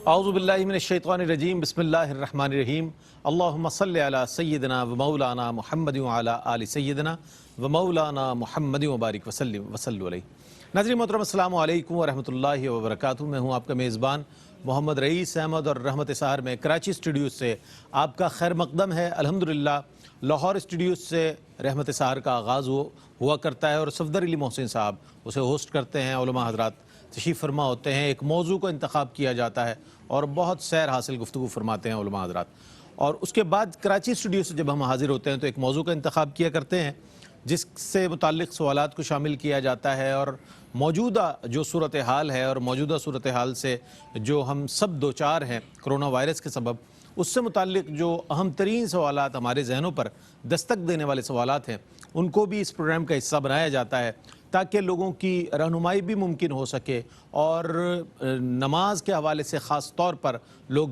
اعوذ باللہ من الشیطان الرجیم بسم اللہ الرحمن الرحیم اللہم صلی علی سیدنا و مولانا محمد وعلی آل سیدنا و مولانا محمد وبارک وسلم وصلو علیہ۔ ناظرین محترم السلام علیکم ورحمۃ اللہ وبرکاتہ۔ میں ہوں آپ کا میزبان محمد رئیس احمد اور رحمت سحر میں کراچی اسٹوڈیو سے آپ کا خیر مقدم ہے۔ الحمدللہ لاہور اسٹوڈیو سے رحمت سحر کا آغاز ہوا کرتا ہے اور صفدر علی محسن صاحب اسے ہوسٹ کرتے ہیں۔ علماء حضرات تشریف فرما ہوتے ہیں، ایک موضوع کو انتخاب کیا جاتا ہے اور بہت سیر حاصل گفتگو فرماتے ہیں علماء حضرات۔ اور اس کے بعد کراچی اسٹوڈیو سے جب ہم حاضر ہوتے ہیں تو ایک موضوع کا انتخاب کیا کرتے ہیں جس سے متعلق سوالات کو شامل کیا جاتا ہے، اور موجودہ جو صورتحال ہے اور موجودہ صورتحال سے جو ہم سب دوچار ہیں کرونا وائرس کے سبب، اس سے متعلق جو اہم ترین سوالات ہمارے ذہنوں پر دستک دینے والے سوالات ہیں ان کو بھی اس پروگرام کا حصہ بنایا جاتا ہے تاکہ لوگوں کی رہنمائی بھی ممکن ہو سکے، اور نماز کے حوالے سے خاص طور پر لوگ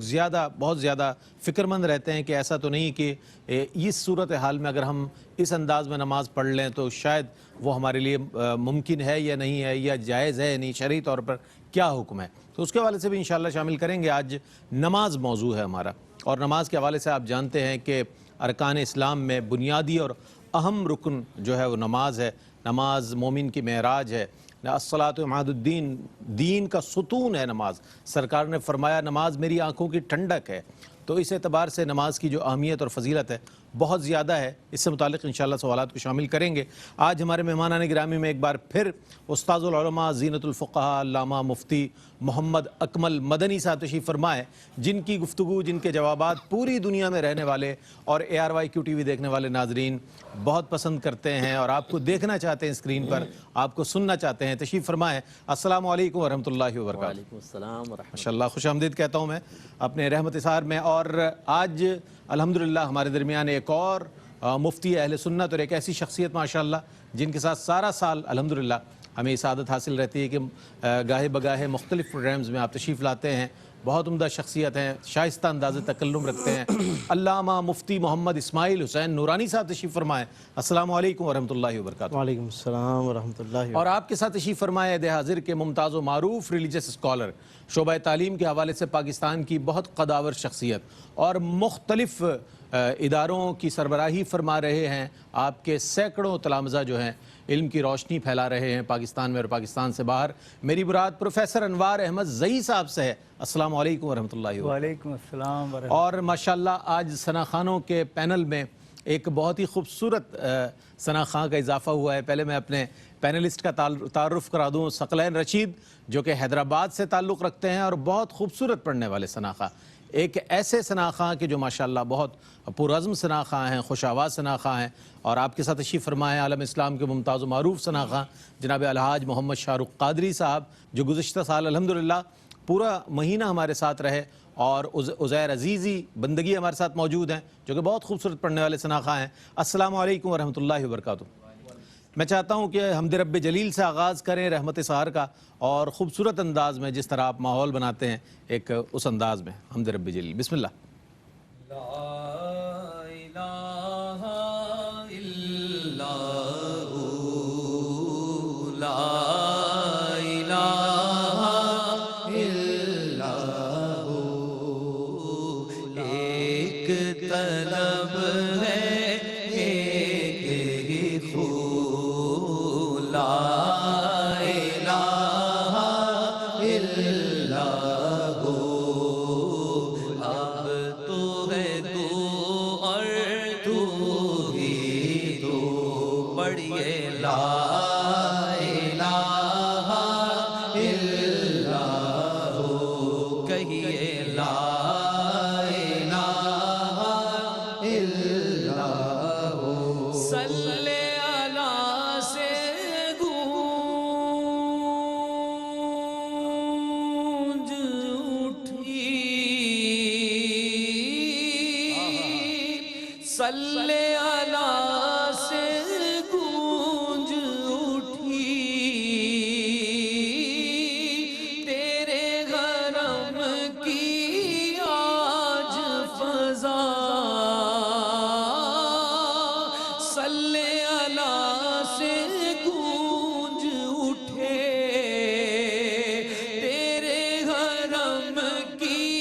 بہت زیادہ فکر مند رہتے ہیں کہ ایسا تو نہیں کہ اس صورتحال میں اگر ہم اس انداز میں نماز پڑھ لیں تو شاید وہ ہمارے لیے ممکن ہے یا نہیں ہے، یا جائز ہے یا نہیں، شرعی طور پر کیا حکم ہے۔ تو اس کے حوالے سے بھی انشاءاللہ شامل کریں گے۔ آج نماز موضوع ہے ہمارا، اور نماز کے حوالے سے آپ جانتے ہیں کہ ارکان اسلام میں بنیادی اور اہم رکن جو ہے وہ نماز ہے۔ نماز مومن کی معراج ہے، الصلاۃ عماد الدین، دین کا ستون ہے نماز۔ سرکار نے فرمایا نماز میری آنکھوں کی ٹھنڈک ہے۔ تو اس اعتبار سے نماز کی جو اہمیت اور فضیلت ہے بہت زیادہ ہے۔ اس سے متعلق انشاءاللہ سوالات کو شامل کریں گے۔ آج ہمارے مہمانان گرامی میں ایک بار پھر استاذ العلماء زینت الفقہاء علامہ مفتی محمد اکمل مدنی صاحب تشریف فرمائے، جن کی گفتگو، جن کے جوابات پوری دنیا میں رہنے والے اور ARYQ TV دیکھنے والے ناظرین بہت پسند کرتے ہیں اور آپ کو دیکھنا چاہتے ہیں اسکرین پر، آپ کو سننا چاہتے ہیں۔ تشریف فرمائے۔ السلام علیکم ورحمۃ اللہ وبرکاتہ۔ وعلیکم السلام ورحمۃ ماشاءاللہ خوش آمدید کہتا ہوں میں اپنے رحمت سحر میں۔ اور آج الحمدللہ ہمارے درمیان ایک اور مفتی اہل سنت اور ایک ایسی شخصیت ماشاءاللہ جن کے ساتھ سارا سال الحمدللہ ہمیں سعادت حاصل رہتی ہے کہ گاہے بگاہے مختلف پروگرامز میں آپ تشریف لاتے ہیں۔ بہت عمدہ شخصیت ہیں، شائستہ انداز تکلم رکھتے ہیں۔ علامہ مفتی محمد اسماعیل حسین نورانی صاحب تشریف فرمائے۔ السلام علیکم ورحمۃ اللہ وبرکاتہ۔ وعلیکم السلام ورحمۃ اللہ۔ اور آپ کے ساتھ تشریف فرمائے عہد حاضر کے ممتاز و معروف ریلیجس اسکالر، شعبہ تعلیم کے حوالے سے پاکستان کی بہت قداور شخصیت اور مختلف اداروں کی سربراہی فرما رہے ہیں۔ آپ کے سینکڑوں تلامذہ جو ہیں علم کی روشنی پھیلا رہے ہیں پاکستان میں اور پاکستان سے باہر۔ میری مراد پروفیسر انوار احمد زئی صاحب سے ہے۔ السلام علیکم ورحمۃ اللہ وبرکاتہ۔ وعلیکم السلام ورحمۃ اور ماشاءاللہ آج ثنا خانوں کے پینل میں ایک بہت ہی خوبصورت ثنا خاں کا اضافہ ہوا ہے۔ پہلے میں اپنے پینلسٹ کا تعارف کرا دوں، ثقلین رشید جو کہ حیدرآباد سے تعلق رکھتے ہیں اور بہت خوبصورت پڑھنے والے ثنا خاں، ایک ایسے ثنا خاں کے جو ماشاءاللہ بہت پرعزم ثنا خاں ہیں، خوش آواز ثنا خاں ہیں، اور آپ کے ساتھ تشریف فرمائے عالم اسلام کے ممتاز و معروف ثنا خاں جناب الحاج محمد شاہ رخ قادری صاحب، جو گزشتہ سال الحمدللہ پورا مہینہ ہمارے ساتھ رہے، اور عزیر عزیزی بندگی ہمارے ساتھ موجود ہیں جو کہ بہت خوبصورت پڑھنے والے ثنا خاں ہیں۔ السلام علیکم ورحمۃ اللہ وبرکاتہ۔ میں چاہتا ہوں کہ حمد رب جلیل سے آغاز کریں رحمت سحر کا، اور خوبصورت انداز میں جس طرح آپ ماحول بناتے ہیں ایک اس انداز میں حمد رب جلیل۔ بسم اللہ۔ کی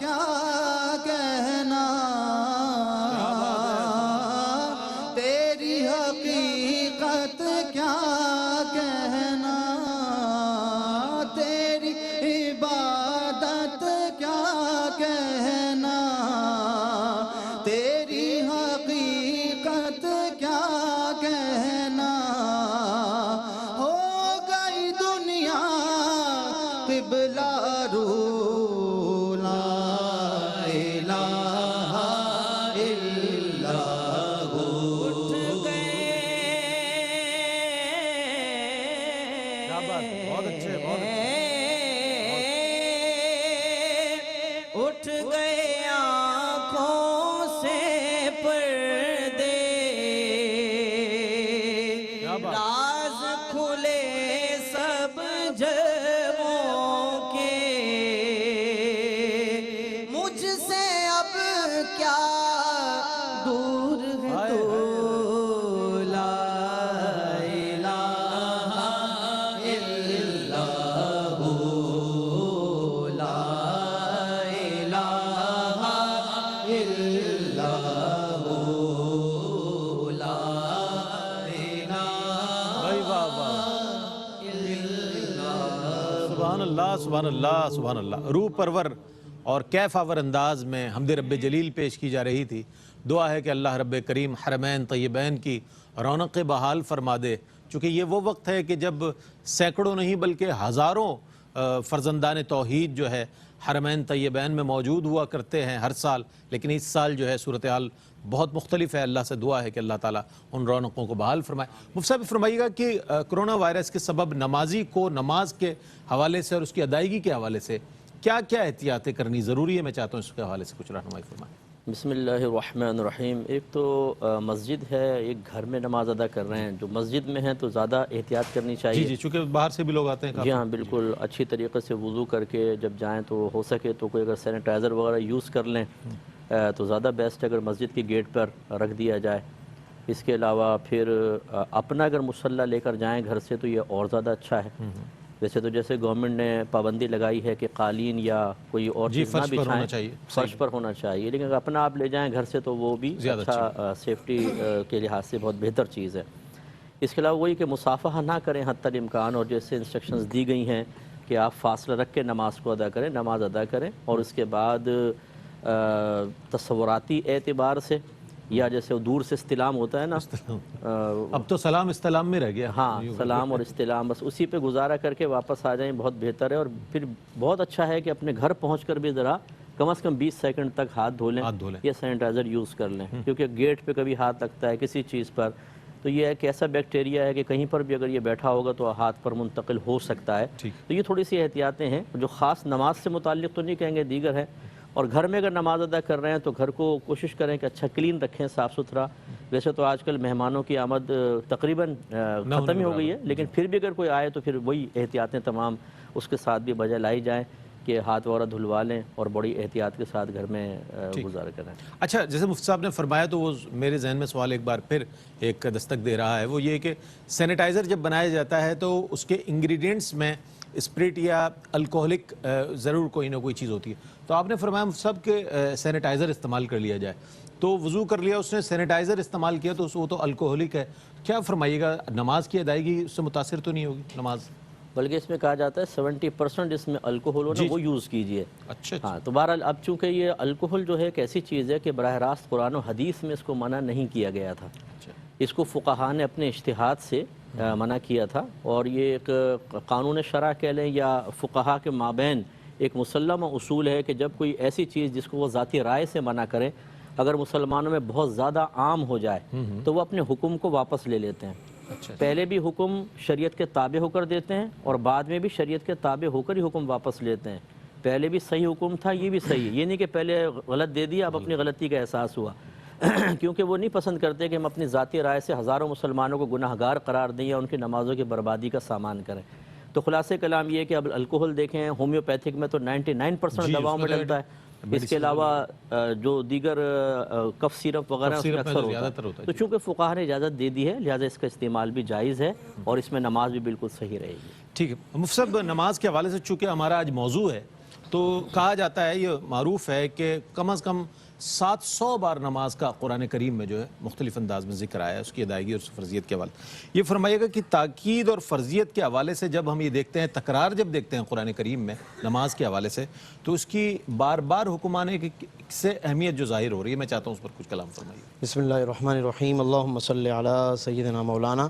کیا کہنا، تیری حقیقت کیا کہنا، تیری عبادت کیا کہنا، تیری حقیقت کیا کہنا، ہو گئی دنیا قبلہ رو، لا الہ الا ہو۔ کیا بات ہے، بہت اچھے، بہت اچھے۔ اٹھ گئے آنکھوں سے پردے، کیا بات، راز کھلے سب جگہوں کے، مجھ سے اب کیا دور ہے تو، لا الہ الا ہو، لا الہ الا ہو، لا الہ بھائی واہ واہ، سبحان اللہ سبحان اللہ سبحان اللہ۔ روح پرور اور کیف آور انداز میں حمد رب جلیل پیش کی جا رہی تھی۔ دعا ہے کہ اللہ رب کریم حرمین طیبین کی رونق بحال فرما دے، چونکہ یہ وہ وقت ہے کہ جب سینکڑوں نہیں بلکہ ہزاروں فرزندان توحید جو ہے حرمین طیبین میں موجود ہوا کرتے ہیں ہر سال، لیکن اس سال جو ہے صورتحال بہت مختلف ہے۔ اللہ سے دعا ہے کہ اللہ تعالیٰ ان رونقوں کو بحال فرمائے۔ مفتی صاحب فرمائیے گا کہ کرونا وائرس کے سبب نمازی کو نماز کے حوالے سے اور اس کی ادائیگی کے حوالے سے کیا کیا احتیاطیں کرنی ضروری ہے؟ میں چاہتا ہوں اس کے حوالے سے کچھ رہنمائی فرمائیں۔ بسم اللہ الرحمن الرحیم۔ ایک تو مسجد ہے، ایک گھر میں نماز ادا کر رہے ہیں، جو مسجد میں ہیں تو زیادہ احتیاط کرنی چاہیے۔ جی چونکہ باہر سے بھی لوگ آتے ہیں کافی۔ جی ہاں بالکل، اچھی طریقے سے وضو کر کے جب جائیں تو ہو سکے تو کوئی اگر سینیٹائزر وغیرہ یوز کر لیں تو زیادہ بیسٹ ہے، اگر مسجد کی گیٹ پر رکھ دیا جائے۔ اس کے علاوہ پھر اپنا اگر مصلی لے کر جائیں گھر سے تو یہ اور زیادہ اچھا ہے۔ ویسے تو جیسے گورنمنٹ نے پابندی لگائی ہے کہ قالین یا کوئی اور چیز نہ بچھائیں، فرش پر ہونا چاہیے، لیکن اگر اپنا آپ لے جائیں گھر سے تو وہ بھی اچھا سیفٹی کے لحاظ سے بہت بہتر چیز ہے۔ اس کے علاوہ وہی کہ مصافحہ نہ کریں حتی الامکان، اور جیسے انسٹرکشنز دی گئی ہیں کہ آپ فاصلہ رکھ کے نماز کو ادا کریں، نماز ادا کریں، اور اس کے بعد تصوراتی اعتبار سے یا جیسے دور سے استلام ہوتا ہے نا، اب تو سلام استلام میں رہ گیا۔ ہاں سلام اور استلام، بس اسی پہ گزارا کر کے واپس آ جائیں، بہت بہتر ہے۔ اور پھر بہت اچھا ہے کہ اپنے گھر پہنچ کر بھی ذرا کم از کم 20 سیکنڈ تک ہاتھ دھو لیں یا سینیٹائزر یوز کر لیں، کیونکہ گیٹ پہ کبھی ہاتھ لگتا ہے کسی چیز پر تو یہ ایک ایسا بیکٹیریا ہے کہ کہیں پر بھی اگر یہ بیٹھا ہوگا تو ہاتھ پر منتقل ہو سکتا ہے۔ تو یہ تھوڑی سی احتیاطیں ہیں جو خاص نماز سے متعلق تو نہیں کہیں گے، دیگر ہے۔ اور گھر میں اگر نماز ادا کر رہے ہیں تو گھر کو کوشش کریں کہ اچھا کلین رکھیں، صاف ستھرا۔ ویسے تو آج کل مہمانوں کی آمد تقریباً ختم ہی ہو گئی ہے، لیکن پھر بھی اگر کوئی آئے تو پھر وہی احتیاطیں تمام اس کے ساتھ بھی بجا لائی جائیں کہ ہاتھ وغیرہ دھلوا لیں اور بڑی احتیاط کے ساتھ گھر میں گزارا کریں۔ اچھا، جیسے مفتی صاحب نے فرمایا تو وہ میرے ذہن میں سوال ایک بار پھر ایک دستک دے رہا ہے، وہ یہ کہ سینیٹائزر جب بنایا جاتا ہے تو اس کے انگریڈینٹس میں اسپرٹ یا الکوہلک ضرور کوئی نہ کوئی چیز ہوتی ہے، تو آپ نے فرمایا مفتی صاحب کہ سینیٹائزر استعمال کر لیا جائے، تو وضو کر لیا اس نے، سینیٹائزر استعمال کیا تو وہ تو الکوہلک ہے، کیا فرمائیے گا نماز کی ادائیگی اس سے متاثر تو نہیں ہوگی نماز؟ بلکہ اس میں کہا جاتا ہے 70% اس میں الکوہول ہو نا وہ یوز کیجئے۔ اچھا ہاں تو بہرحال اب چونکہ یہ الکوہول جو ہے ایک ایسی چیز ہے کہ براہ راست قرآن و حدیث میں اس کو منع نہیں کیا گیا تھا، اس کو فقہاء نے اپنے اجتہاد سے منع کیا تھا، اور یہ ایک قانون شرع کہہ لیں یا فقہاء کے مابین ایک مسلمہ اصول ہے کہ جب کوئی ایسی چیز جس کو وہ ذاتی رائے سے منع کریں اگر مسلمانوں میں بہت زیادہ عام ہو جائے تو وہ اپنے حکم کو واپس لے لیتے ہیں۔ پہلے بھی حکم شریعت کے تابع ہو کر دیتے ہیں اور بعد میں بھی شریعت کے تابع ہو کر ہی حکم واپس لیتے ہیں۔ پہلے بھی صحیح حکم تھا، یہ بھی صحیح ہے، یہ نہیں کہ پہلے غلط دے دیا اب اپنی غلطی کا احساس ہوا کیونکہ وہ نہیں پسند کرتے کہ ہم اپنی ذاتی رائے سے ہزاروں مسلمانوں کو گناہ گار قرار دیں یا ان کی نمازوں کی بربادی کا سامان کریں۔ تو خلاصہ کلام یہ کہ اب الکوہل دیکھیں ہومیوپیتھک میں تو 99% دواؤں میں ڈلتا ہے، اس کے علاوہ جو دیگر کف سیرپ وغیرہ اس میں اکثر ہوتا ہے، تو چونکہ فقہاء نے اجازت دے دی ہے لہٰذا اس کا استعمال بھی جائز ہے اور اس میں نماز بھی بالکل صحیح رہے گی۔ ٹھیک ہے مفتی صاحب، نماز کے حوالے سے چونکہ ہمارا آج موضوع ہے تو کہا جاتا ہے، یہ معروف ہے کہ کم از کم 700 بار نماز کا قرآن کریم میں جو ہے مختلف انداز میں ذکر آیا ہے اس کی ادائیگی اور فرضیت کے حوالے. یہ فرمائیے گا کہ تاکید اور فرضیت کے حوالے سے جب ہم یہ دیکھتے ہیں، تکرار جب دیکھتے ہیں قرآن کریم میں نماز کے حوالے سے، تو اس کی بار بار حکم آنے سے اہمیت جو ظاہر ہو رہی ہے، میں چاہتا ہوں اس پر کچھ کلام فرمائیے. بسم اللہ الرحمن الرحیم. اللہم صلی علی سیدنا مولانا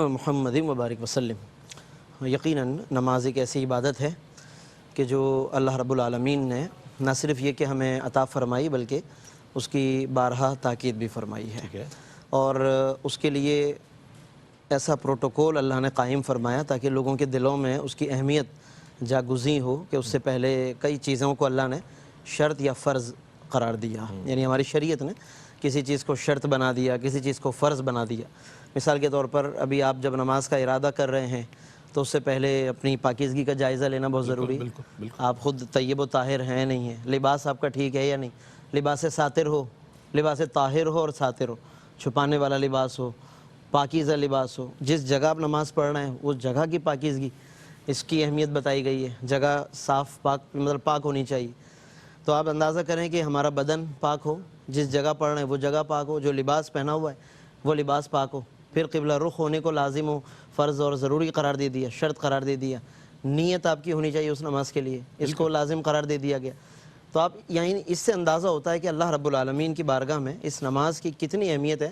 محمد مبارک وسلم. یقیناً نماز ایک ایسی عبادت ہے کہ جو اللہ رب العالمین نے نہ صرف یہ کہ ہمیں عطا فرمائی بلکہ اس کی بارہا تاکید بھی فرمائی ہے، اور اس کے لیے ایسا پروٹوکول اللہ نے قائم فرمایا تاکہ لوگوں کے دلوں میں اس کی اہمیت جاگزیں ہو کہ اس سے پہلے کئی چیزوں کو اللہ نے شرط یا فرض قرار دیا. یعنی ہماری شریعت نے کسی چیز کو شرط بنا دیا، کسی چیز کو فرض بنا دیا. مثال کے طور پر ابھی آپ جب نماز کا ارادہ کر رہے ہیں تو اس سے پہلے اپنی پاکیزگی کا جائزہ لینا بہت ضروری ہے. آپ خود طیب و طاہر ہیں نہیں ہیں، لباس آپ کا ٹھیک ہے یا نہیں، لباس ساتر ہو، لباس طاہر ہو اور ساتر ہو، چھپانے والا لباس ہو، پاکیزہ لباس ہو. جس جگہ آپ نماز پڑھ رہے ہیں اس جگہ کی پاکیزگی، اس کی اہمیت بتائی گئی ہے. جگہ صاف پاک مطلب پاک ہونی چاہیے. تو آپ اندازہ کریں کہ ہمارا بدن پاک ہو، جس جگہ پڑھ رہے ہیں وہ جگہ پاک ہو، جو لباس پہنا ہوا ہے وہ لباس پاک ہو. پھر قبلہ رخ ہونے کو لازم ہو، فرض اور ضروری قرار دے دیا، شرط قرار دے دیا. نیت آپ کی ہونی چاہیے اس نماز کے لیے، اس کو لازم قرار دے دیا گیا. تو آپ یعنی اس سے اندازہ ہوتا ہے کہ اللہ رب العالمین کی بارگاہ میں اس نماز کی کتنی اہمیت ہے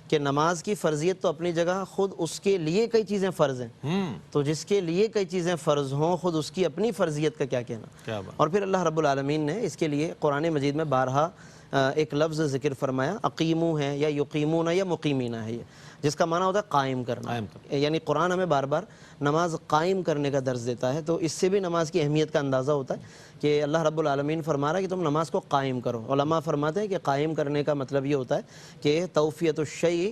کہ نماز کی فرضیت تو اپنی جگہ، خود اس کے لیے کئی چیزیں فرض ہیں. تو جس کے لیے کئی چیزیں فرض ہوں، خود اس کی اپنی فرضیت کا کیا کہنا. اور پھر اللہ رب العالمین نے اس کے لیے قرآن مجید میں بارہا ایک لفظ ذکر فرمایا. اقیمو ہے یا یقیمون یا مقیمین ہے، یہ جس کا معنی ہوتا ہے قائم کرنا. یعنی قرآن ہمیں بار بار نماز قائم کرنے کا درس دیتا ہے. تو اس سے بھی نماز کی اہمیت کا اندازہ ہوتا ہے کہ اللہ رب العالمین فرما رہا ہے کہ تم نماز کو قائم کرو. علماء فرماتے ہیں کہ قائم کرنے کا مطلب یہ ہوتا ہے کہ توفیت الشیء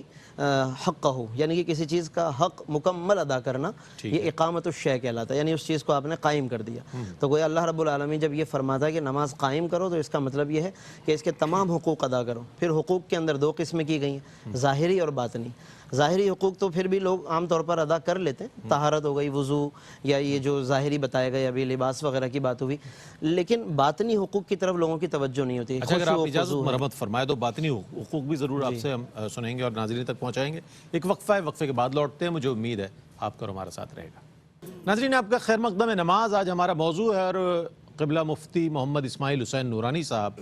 حقہ، یعنی کہ کسی چیز کا حق مکمل ادا کرنا، یہ اقامت الشیء کہلاتا ہے. یعنی اس چیز کو آپ نے قائم کر دیا. تو گویا اللہ رب العالمین جب یہ فرماتا ہے کہ نماز قائم کرو تو اس کا مطلب یہ ہے کہ اس کے تمام حقوق ادا کرو. پھر حقوق کے اندر دو قسمیں کی گئی ہیں، ظاہری اور باطنی. ظاہری حقوق تو پھر بھی لوگ عام طور پر ادا کر لیتے ہیں، طہارت ہو گئی، وضو، یا یہ جو ظاہری بتائے گئے ابھی لباس وغیرہ کی بات ہوئی. لیکن باطنی حقوق کی طرف لوگوں کی توجہ نہیں ہوتی. اچھا، اگر آپ اجازت مرحمت فرمائے تو باطنی حقوق بھی ضرور آپ سے ہم سنیں گے اور ناظرین تک پہنچائیں گے. ایک وقفہ ہے، وقفے کے بعد لوٹتے ہیں. مجھے امید ہے آپ کا ہمارا ساتھ رہے گا. ناظرین، آپ کا خیر مقدم ہے. نماز آج ہمارا موضوع ہے، اور قبلہ مفتی محمد اسماعیل حسین نورانی صاحب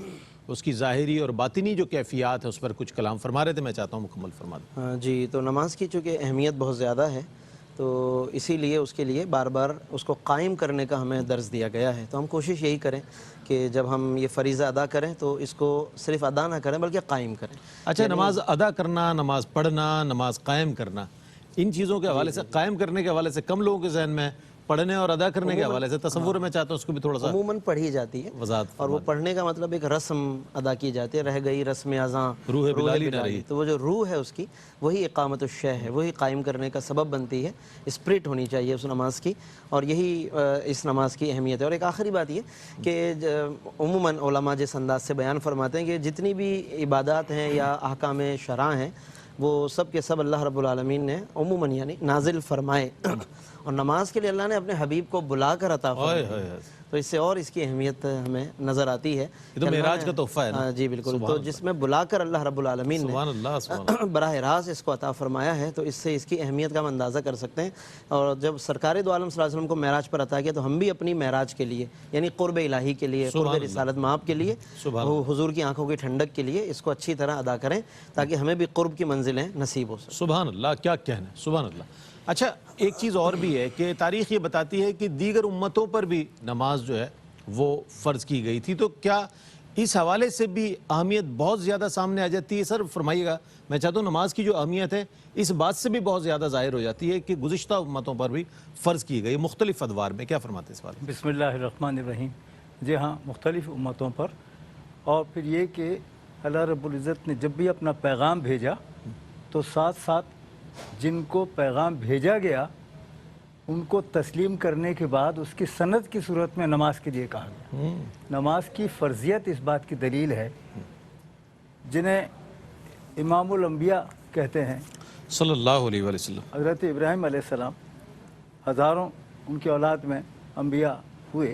اس کی ظاہری اور باطنی جو کیفیات ہے اس پر کچھ کلام فرما رہے تھے. میں چاہتا ہوں مکمل فرما دیں. جی، تو نماز کی چونکہ اہمیت بہت زیادہ ہے تو اسی لیے اس کے لیے بار بار اس کو قائم کرنے کا ہمیں درس دیا گیا ہے. تو ہم کوشش یہی کریں کہ جب ہم یہ فریضہ ادا کریں تو اس کو صرف ادا نہ کریں بلکہ قائم کریں. اچھا، نماز ادا کرنا، نماز پڑھنا، نماز قائم کرنا، ان چیزوں کے حوالے سے، قائم کرنے کے حوالے سے کم لوگوں کے ذہن میں، پڑھنے اور ادا کرنے کے حوالے سے تصور میں چاہتا ہوں اس کو بھی تھوڑا سا عموماً پڑھی جاتی ہے، وضاحت. اور وہ پڑھنے کا مطلب ایک رسم ادا کی جاتی ہے. رہ گئی رسم اذاں، روح بلالی نہ رہی. تو وہ جو روح ہے اس کی، وہی اقامت الشیء ہے، وہی قائم کرنے کا سبب بنتی ہے. اسپرٹ ہونی چاہیے اس نماز کی، اور یہی اس نماز کی اہمیت ہے. اور ایک آخری بات یہ کہ عموماً علماء جس انداز سے بیان فرماتے ہیں کہ جتنی بھی عبادات ہیں یا احکام شرع ہیں وہ سب کے سب اللہ رب العالمین نے عموماً یعنی نازل فرمائے، اور نماز کے لیے اللہ نے اپنے حبیب کو بلا کر عطا فرمایا. تو اس سے اور اس کی اہمیت ہمیں نظر آتی ہے. یہ تو معراج کا تحفہ ہے نا. جی بالکل. تو جس میں بلا کر اللہ رب العالمین نے براہ راست اس کو عطا فرمایا ہے، تو اس سے اس کی اہمیت کا ہم اندازہ کر سکتے ہیں. اور جب سرکار دو عالم صلی اللہ علیہ وسلم کو معراج پر عطا کیا تو ہم بھی اپنی معراج کے لیے، یعنی قرب الہی کے لیے، قرب رسالت مآب کے لیے، حضور کی آنکھوں کی ٹھنڈک کے لیے اس کو اچھی طرح ادا کریں تاکہ ہمیں بھی قرب کی منزلیں نصیب ہو سکیں. سبحان اللہ، کیا کہنا ہے، سبحان اللہ. اچھا، ایک چیز اور بھی ہے کہ تاریخ یہ بتاتی ہے کہ دیگر امتوں پر بھی نماز جو ہے وہ فرض کی گئی تھی. تو کیا اس حوالے سے بھی اہمیت بہت زیادہ سامنے آ جاتی ہے؟ سر فرمائیے گا. میں چاہتا ہوں نماز کی جو اہمیت ہے اس بات سے بھی بہت زیادہ ظاہر ہو جاتی ہے کہ گزشتہ امتوں پر بھی فرض کی گئی مختلف ادوار میں. کیا فرماتے ہیں اس بارے میں؟ بسم اللہ الرحمن الرحیم. جی ہاں، مختلف امتوں پر. اور پھر یہ کہ اللہ رب العزت نے جب بھی اپنا پیغام بھیجا تو ساتھ ساتھ جن کو پیغام بھیجا گیا ان کو تسلیم کرنے کے بعد اس کی سند کی صورت میں نماز کے لیے کہا گیا. نماز کی فرضیت اس بات کی دلیل ہے، جنہیں امام الانبیاء کہتے ہیں صلی اللہ علیہ وآلہ وسلم. حضرت ابراہیم علیہ السلام، ہزاروں ان کی اولاد میں انبیاء ہوئے،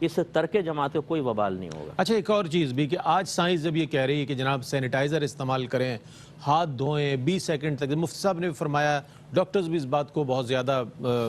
اس ترک جماعت کو کوئی وبال نہیں ہوگا۔ اچھا ایک اور چیز بھی کہ آج سائنس جب یہ کہہ رہی ہے کہ جناب سینیٹائزر استعمال کریں، ہاتھ دھوئیں 20 سیکنڈ تک، مفتی صاحب نے بھی فرمایا، ڈاکٹرز بھی اس بات کو بہت زیادہ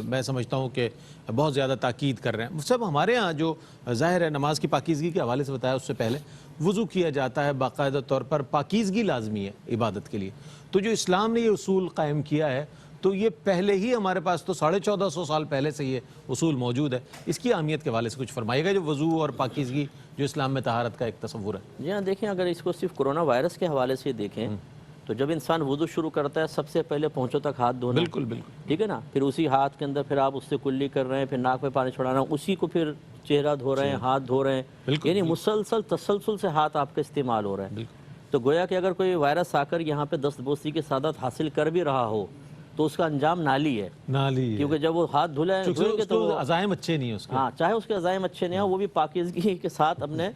میں سمجھتا ہوں کہ بہت زیادہ تاکید کر رہے ہیں۔ مفتی صاحب ہمارے ہاں جو ظاہر ہے نماز کی پاکیزگی کے حوالے سے بتایا، اس سے پہلے وضو کیا جاتا ہے باقاعدہ طور پر، پاکیزگی لازمی ہے عبادت کے لیے، تو جو اسلام نے یہ اصول قائم کیا ہے تو یہ پہلے ہی ہمارے پاس تو 1450 سال پہلے سے یہ اصول موجود ہے، اس کی اہمیت کے حوالے سے کچھ فرمائیے گا، جو وضو اور پاکیزگی جو اسلام میں طہارت کا ایک تصور ہے۔ جی ہاں، دیکھیں اگر اس کو صرف کرونا وائرس کے حوالے سے دیکھیں تو جب انسان وضو شروع کرتا ہے سب سے پہلے پہنچوں تک ہاتھ دھونا، بالکل بالکل ٹھیک ہے نا، پھر اسی ہاتھ کے اندر پھر آپ اس سے کلی کر رہے ہیں، پھر ناک میں پانی چھوڑا رہے ہیں، اسی کو پھر چہرہ دھو رہے ہیں، ہاتھ دھو رہے ہیں، بالکل، یعنی مسلسل تسلسل سے ہاتھ آپ کا استعمال ہو رہا ہے۔ تو گویا کہ اگر کوئی وائرس آ کر یہاں پہ دست بوسی کی سعادت حاصل کر بھی رہا ہو تو اس کا انجام نالی ہے، نالی ہے، کیونکہ جب وہ ہاتھ دھوئیں گے تو وہ عزائم اچھے نہیں ہیں اس کے۔ ہاں، چاہے اس کے عزائم اچھے نہیں ہوں، وہ بھی پاکیزگی کے ساتھ اپنے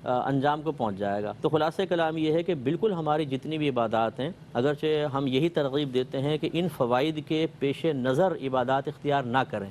انجام کو پہنچ جائے گا۔ تو خلاصہ کلام یہ ہے کہ بالکل ہماری جتنی بھی عبادات ہیں، اگرچہ ہم یہی ترغیب دیتے ہیں کہ ان فوائد کے پیش نظر عبادات اختیار نہ کریں،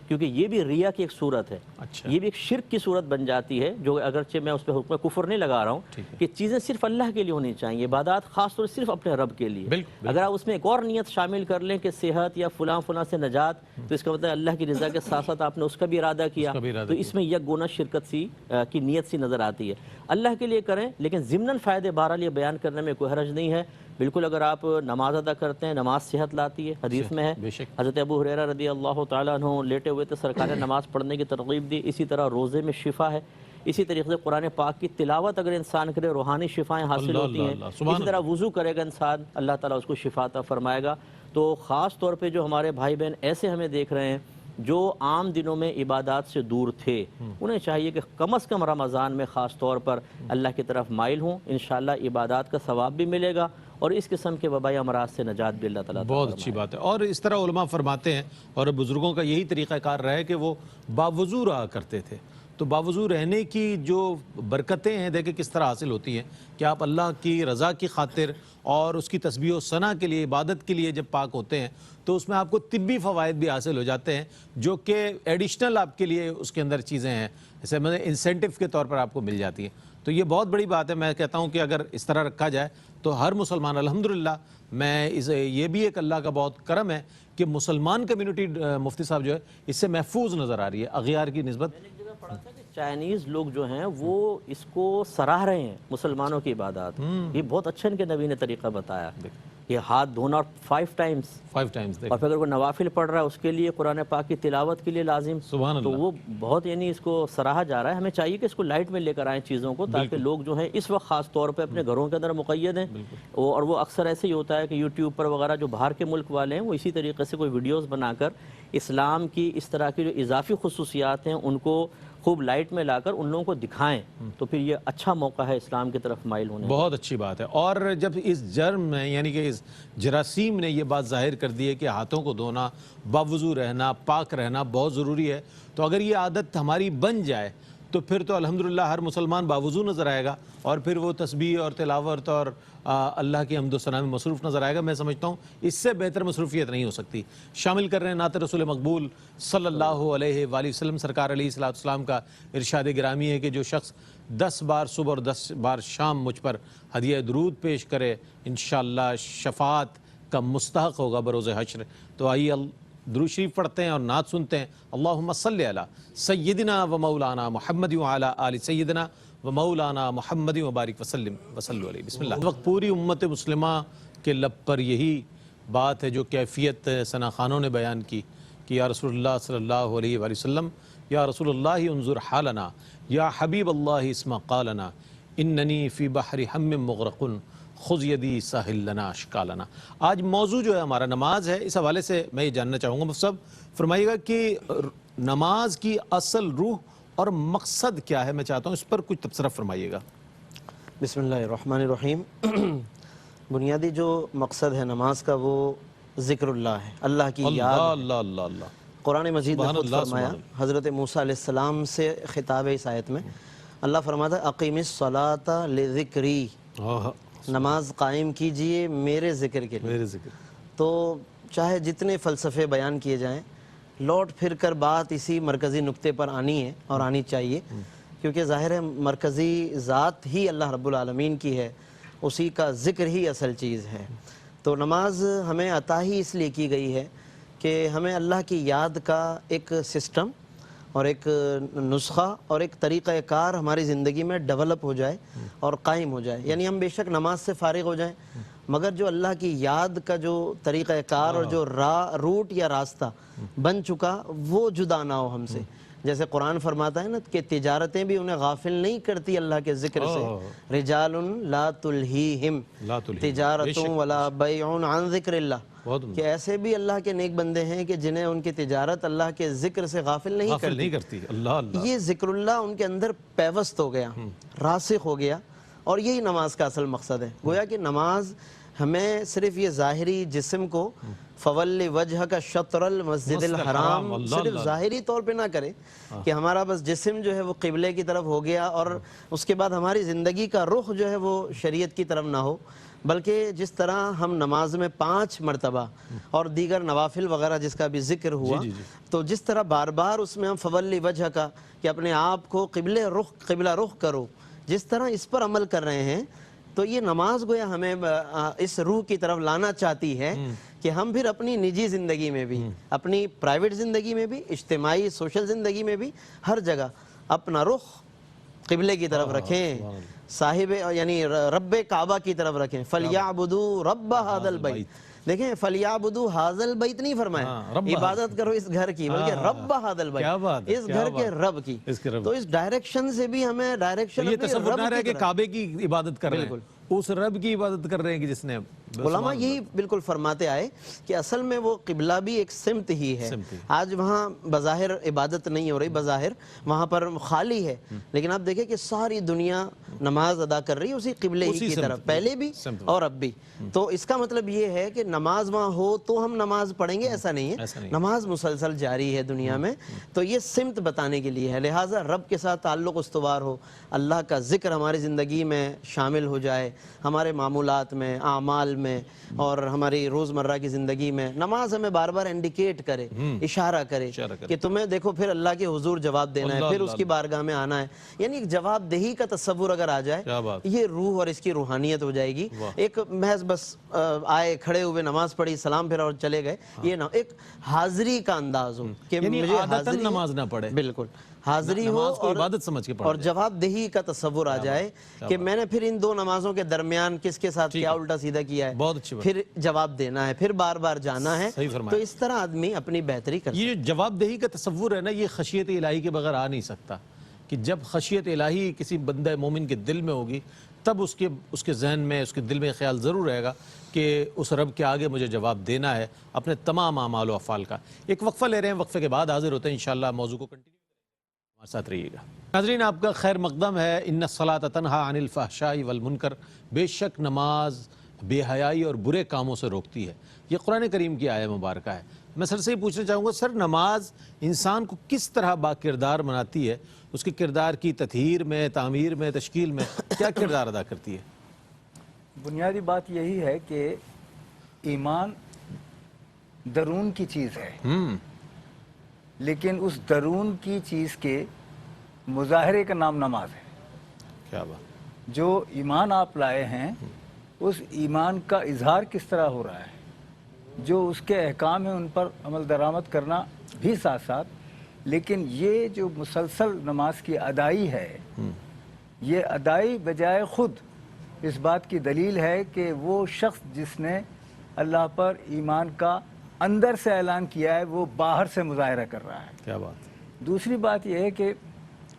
کیونکہ یہ بھی ریا کی ایک صورت ہے، یہ بھی ایک شرک کی صورت بن جاتی ہے، جو اگرچہ میں اس پہ حکم کفر نہیں لگا رہا ہوں کہ چیزیں صرف اللہ کے لیے ہونی چاہیے، عبادات خاص طور سے صرف اپنے رب کے لیے۔ اگر آپ اس میں ایک اور نیت شامل کر لیں کہ صحت یا فلاں سے نجات، تو اس کا مطلب اللہ کی رضا کے ساتھ ساتھ آپ نے اس کا بھی ارادہ کیا، تو اس میں یک گونا شرکت سی کی نیت سی نظر آتی ہے۔ اللہ کے لیے کریں لیکن ضمناً فائدے بہرحال یہ بیان کرنے میں کوئی حرج نہیں ہے۔ بالکل اگر آپ نماز ادا کرتے ہیں، نماز صحت لاتی ہے، حدیث میں ہے، حضرت ابو ہریرہ رضی اللہ تعالیٰ عنہ لیٹے ہوئے تھے، سرکار نے نماز پڑھنے کی ترغیب دی۔ اسی طرح روزے میں شفا ہے، اسی طریقے سے قرآن پاک کی تلاوت اگر انسان کرے روحانی شفائیں حاصل ہوتی ہیں، اسی طرح وضو کرے گا انسان، اللہ تعالیٰ اس کو شفا عطا فرمائے گا۔ تو خاص طور پہ جو ہمارے بھائی بہن ایسے ہمیں دیکھ رہے ہیں جو عام دنوں میں عبادات سے دور تھے، انہیں چاہیے کہ کم از کم رمضان میں خاص طور پر اللہ کی طرف مائل ہوں، انشاءاللہ عبادات کا ثواب بھی ملے گا اور اس قسم کے وبائی امراض سے نجات بھی اللہ تعالیٰ۔ بہت اچھی بات ہے، اور اس طرح علماء فرماتے ہیں اور بزرگوں کا یہی طریقہ کار رہا ہے کہ وہ باوضو رہا کرتے تھے، تو باوضو رہنے کی جو برکتیں ہیں دیکھیں کس طرح حاصل ہوتی ہیں کہ آپ اللہ کی رضا کی خاطر اور اس کی تسبیح و ثنا کے لیے، عبادت کے لیے جب پاک ہوتے ہیں تو اس میں آپ کو طبی فوائد بھی حاصل ہو جاتے ہیں جو کہ ایڈیشنل آپ کے لیے اس کے اندر چیزیں ہیں، جیسے انسینٹیو کے طور پر آپ کو مل جاتی ہیں۔ تو یہ بہت بڑی بات ہے، میں کہتا ہوں کہ اگر اس طرح رکھا جائے تو ہر مسلمان الحمدللہ، میں یہ بھی ایک اللہ کا بہت کرم ہے کہ مسلمان کمیونٹی مفتی صاحب جو ہے اس سے محفوظ نظر آ رہی ہے اغیار کی نسبت۔ چائنیز لوگ جو ہیں وہ اس کو سراہ رہے ہیں مسلمانوں کی عبادات، یہ بہت اچھا ان کے نبی نے طریقہ بتایا کہ ہاتھ دھونا 5 ٹائمز، اور پھر اگر کوئی نوافل پڑھ رہا ہے اس کے لیے قرآن پاک کی تلاوت کے لیے لازم، تو وہ بہت یعنی اس کو سراہا جا رہا ہے۔ ہمیں چاہیے کہ اس کو لائٹ میں لے کر آئیں چیزوں کو، تاکہ لوگ جو ہیں اس وقت خاص طور پہ اپنے گھروں کے اندر مقید ہیں، اور وہ اکثر ایسے ہی ہوتا ہے کہ یوٹیوب پر وغیرہ جو باہر کے ملک والے ہیں وہ اسی طریقے سے کوئی ویڈیوز بنا کر اسلام کی اس طرح کی جو اضافی خصوصیات ہیں ان کو خوب لائٹ میں لا کر ان لوگوں کو دکھائیں، تو پھر یہ اچھا موقع ہے اسلام کی طرف مائل ہونے۔ بہت اچھی بات ہے، اور جب اس جرم میں یعنی کہ اس جراثیم نے یہ بات ظاہر کر دی ہے کہ ہاتھوں کو دھونا، باوضو رہنا، پاک رہنا بہت ضروری ہے، تو اگر یہ عادت ہماری بن جائے تو پھر تو الحمدللہ ہر مسلمان باوضو نظر آئے گا، اور پھر وہ تسبیح اور تلاوت اور اللہ کی حمد و ثنا میں مصروف نظر آئے گا۔ میں سمجھتا ہوں اس سے بہتر مصروفیت نہیں ہو سکتی۔ شامل کر رہے ہیں نعت رسول مقبول صلی اللہ علیہ وآلہ وسلم، سرکار علیہ السلام کا ارشاد گرامی ہے کہ جو شخص 10 بار صبح اور 10 بار شام مجھ پر ہدیہ درود پیش کرے انشاءاللہ شفاعت کا مستحق ہوگا بروز حشر۔ تو آئیے درود شریف پڑھتے ہیں اور نعت سنتے ہیں۔ اللہم صلی علی سیدنا و مولانا محمد وعلی آل سیدنا و مولانا محمد وبارک وسلم وصلو علیہ۔ بسم اللہ۔ اس وقت پوری امت مسلمہ کے لب پر یہی بات ہے جو کیفیت ثنا خانوں نے بیان کی کہ یا رسول اللہ صلی اللہ علیہ وآلہ وسلم، یا رسول اللہ انظر حالنا، یا حبیب اللہ اسمع قالنا، اننی فی بحر ہم مغرق خذ یدی ساحل لنا اشکالنا۔ آج موضوع جو ہے ہمارا نماز ہے، اس حوالے سے میں یہ جاننا چاہوں گا مفتی صاحب فرمائیے گا کہ نماز کی اصل روح اور مقصد کیا ہے، میں چاہتا ہوں اس پر کچھ تبصرہ فرمائیے گا۔ بسم اللہ الرحمن الرحیم۔ بنیادی جو مقصد ہے نماز کا وہ ذکر اللہ ہے، اللہ کی یاد ہے۔ اللہ اللہ اللہ۔ قرآن مجید نے خود فرمایا، حضرت موسیٰ علیہ السلام سے خطاب ہے اس آیت میں، اللہ فرماتا ہے اقیم الصلاۃ لذکری، نماز قائم کیجئے میرے ذکر کے لیے۔ میرے ذکر۔ تو چاہے جتنے فلسفے بیان کیے جائیں لوٹ پھر کر بات اسی مرکزی نقطے پر آنی ہے اور آنی چاہیے، کیونکہ ظاہر ہے مرکزی ذات ہی اللہ رب العالمین کی ہے، اسی کا ذکر ہی اصل چیز ہے۔ تو نماز ہمیں عطا ہی اس لیے کی گئی ہے کہ ہمیں اللہ کی یاد کا ایک سسٹم اور ایک نسخہ اور ایک طریقہ کار ہماری زندگی میں ڈیولپ ہو جائے اور قائم ہو جائے، یعنی ہم بے شک نماز سے فارغ ہو جائیں مگر جو اللہ کی یاد کا جو طریقہ کار اور جو روٹ یا راستہ بن چکا وہ جدا نہ ہو ہم سے۔ جیسے قرآن فرماتا ہے نا کہ تجارتیں بھی انہیں غافل نہیں کرتی اللہ کے ذکر سے، رجال لا تلہیہم تجارت ولا بیع عن ذکر اللہ، کہ ایسے بھی اللہ کے نیک بندے ہیں کہ جنہیں ان کی تجارت اللہ کے ذکر سے غافل نہیں کرتی۔ یہ ذکر اللہ ان کے اندر پیوست ہو گیا، راسخ ہو گیا، اور یہی نماز کا اصل مقصد ہے۔ گویا کہ نماز ہمیں صرف یہ ظاہری جسم کو فولی وجہ کا شطر المسجد الحرام صرف ظاہری طور پہ نہ کرے کہ ہمارا بس جسم جو ہے وہ قبلے کی طرف ہو گیا اور اس کے بعد ہماری زندگی کا رخ جو ہے وہ شریعت کی طرف نہ ہو، بلکہ جس طرح ہم نماز میں 5 مرتبہ اور دیگر نوافل وغیرہ جس کا بھی ذکر ہوا، تو جس طرح بار بار اس میں ہم فولی وجہ کا کہ اپنے آپ کو قبلہ رخ کرو، جس طرح اس پر عمل کر رہے ہیں، تو یہ نماز گویا ہمیں اس روح کی طرف لانا چاہتی ہے کہ ہم پھر اپنی نجی زندگی میں بھی، اپنی پرائیویٹ زندگی میں بھی، اجتماعی سوشل زندگی میں بھی، ہر جگہ اپنا رخ قبلے کی طرف رکھیں، صاحب یعنی رب کعبہ کی طرف رکھیں۔ فَلْيَعْبُدُوا رَبَّ هَذَا الْبَيْتِ، دیکھیں فَلْيَعْبُدُوا هَذَا الْبَيْتِ نہیں فرمایا عبادت کرو اس گھر کی، بلکہ رب هَذَا الْبَيْتِ، اس گھر کے رب کی۔ تو اس ڈائریکشن سے بھی ہمیں ڈائریکشن یہ تصور نہ رہے کہ کعبے کی عبادت کر رہے ہیں، اس رب کی عبادت کر رہے ہیں کہ جس نے علماء یہی بالکل فرماتے آئے کہ اصل میں وہ قبلہ بھی ایک سمت ہی ہے۔ آج وہاں بظاہر عبادت نہیں ہو رہی، بظاہر وہاں پر خالی ہے، لیکن آپ دیکھیں کہ ساری دنیا نماز ادا کر رہی ہے اسی قبلے ہی کی طرف، پہلے بھی اور اب بھی۔ تو اس کا مطلب یہ ہے کہ نماز وہاں ہو تو ہم نماز پڑھیں گے، ایسا نہیں ہے، نماز مسلسل جاری ہے دنیا میں۔ تو یہ سمت بتانے کے لیے ہے، لہٰذا رب کے ساتھ تعلق استوار ہو، اللہ کا ذکر ہماری زندگی میں شامل ہو جائے، ہمارے معمولات میں، اعمال میں اور ہماری روزمرہ کی زندگی میں۔ نماز ہمیں بار بار انڈیکیٹ کرے، اشارہ کرے کہ تمہیں دیکھو پھر اللہ کے حضور جواب دینا ہے، پھر اس کی بارگاہ میں آنا ہے، یعنی ایک جواب دہی کا تصور اگر آ جائے، یہ روح اور اس کی روحانیت ہو جائے گی۔ ایک محض بس آئے کھڑے ہوئے نماز پڑھی سلام پھر اور چلے گئے، یہ نہ، ایک حاضری کا انداز ہو کہ مجھے حاضری نماز نہ پڑھے، بالکل حاضری ہو عبادت سمجھ کے اور جواب دہی کا تصور آ جائے کہ میں نے پھر ان 2 نمازوں کے درمیان کس کے ساتھ کیا الٹا سیدھا کیا ہے، پھر جواب دینا ہے، پھر بار بار جانا ہے۔ تو اس طرح آدمی اپنی بہتری کرتا ہے۔ یہ جواب دہی کا تصور ہے نا، یہ خشیت الہی کے بغیر آ نہیں سکتا، کہ جب خشیت الہی کسی بندہ مومن کے دل میں ہوگی تب اس کے ذہن میں، اس کے دل میں خیال ضرور رہے گا کہ اس رب کے آگے مجھے جواب دینا ہے اپنے تمام اعمال و افعال کا۔ ایک وقفہ لے رہے ہیں، وقفے کے بعد حاضر ہوتے ہیں انشاءاللہ، موضوع کو کنٹینیو ہمارے ساتھ رہیے گا۔ ناظرین آپ کا خیر مقدم ہے۔ ان الصلاۃ تنہی عن الفحشاء والمنکر، بے شک نماز بے حیائی اور برے کاموں سے روکتی ہے۔ یہ قرآن کریم کی آیہ مبارکہ ہے۔ میں سر سے یہ پوچھنا چاہوں گا، سر نماز انسان کو کس طرح با کردار بناتی ہے؟ اس کے کردار کی تطہیر میں، تعمیر میں، تشکیل میں کیا کردار ادا کرتی ہے؟ بنیادی بات یہی ہے کہ ایمان درون کی چیز ہے، لیکن اس درون کی چیز کے مظاہرے کا نام نماز ہے۔ کیا بات! جو ایمان آپ لائے ہیں اس ایمان کا اظہار کس طرح ہو رہا ہے، جو اس کے احکام ہیں ان پر عمل درآمد کرنا بھی ساتھ ساتھ، لیکن یہ جو مسلسل نماز کی ادائی ہے، یہ ادائی بجائے خود اس بات کی دلیل ہے کہ وہ شخص جس نے اللہ پر ایمان کا اندر سے اعلان کیا ہے وہ باہر سے مظاہرہ کر رہا ہے۔ کیا بات! دوسری بات یہ ہے کہ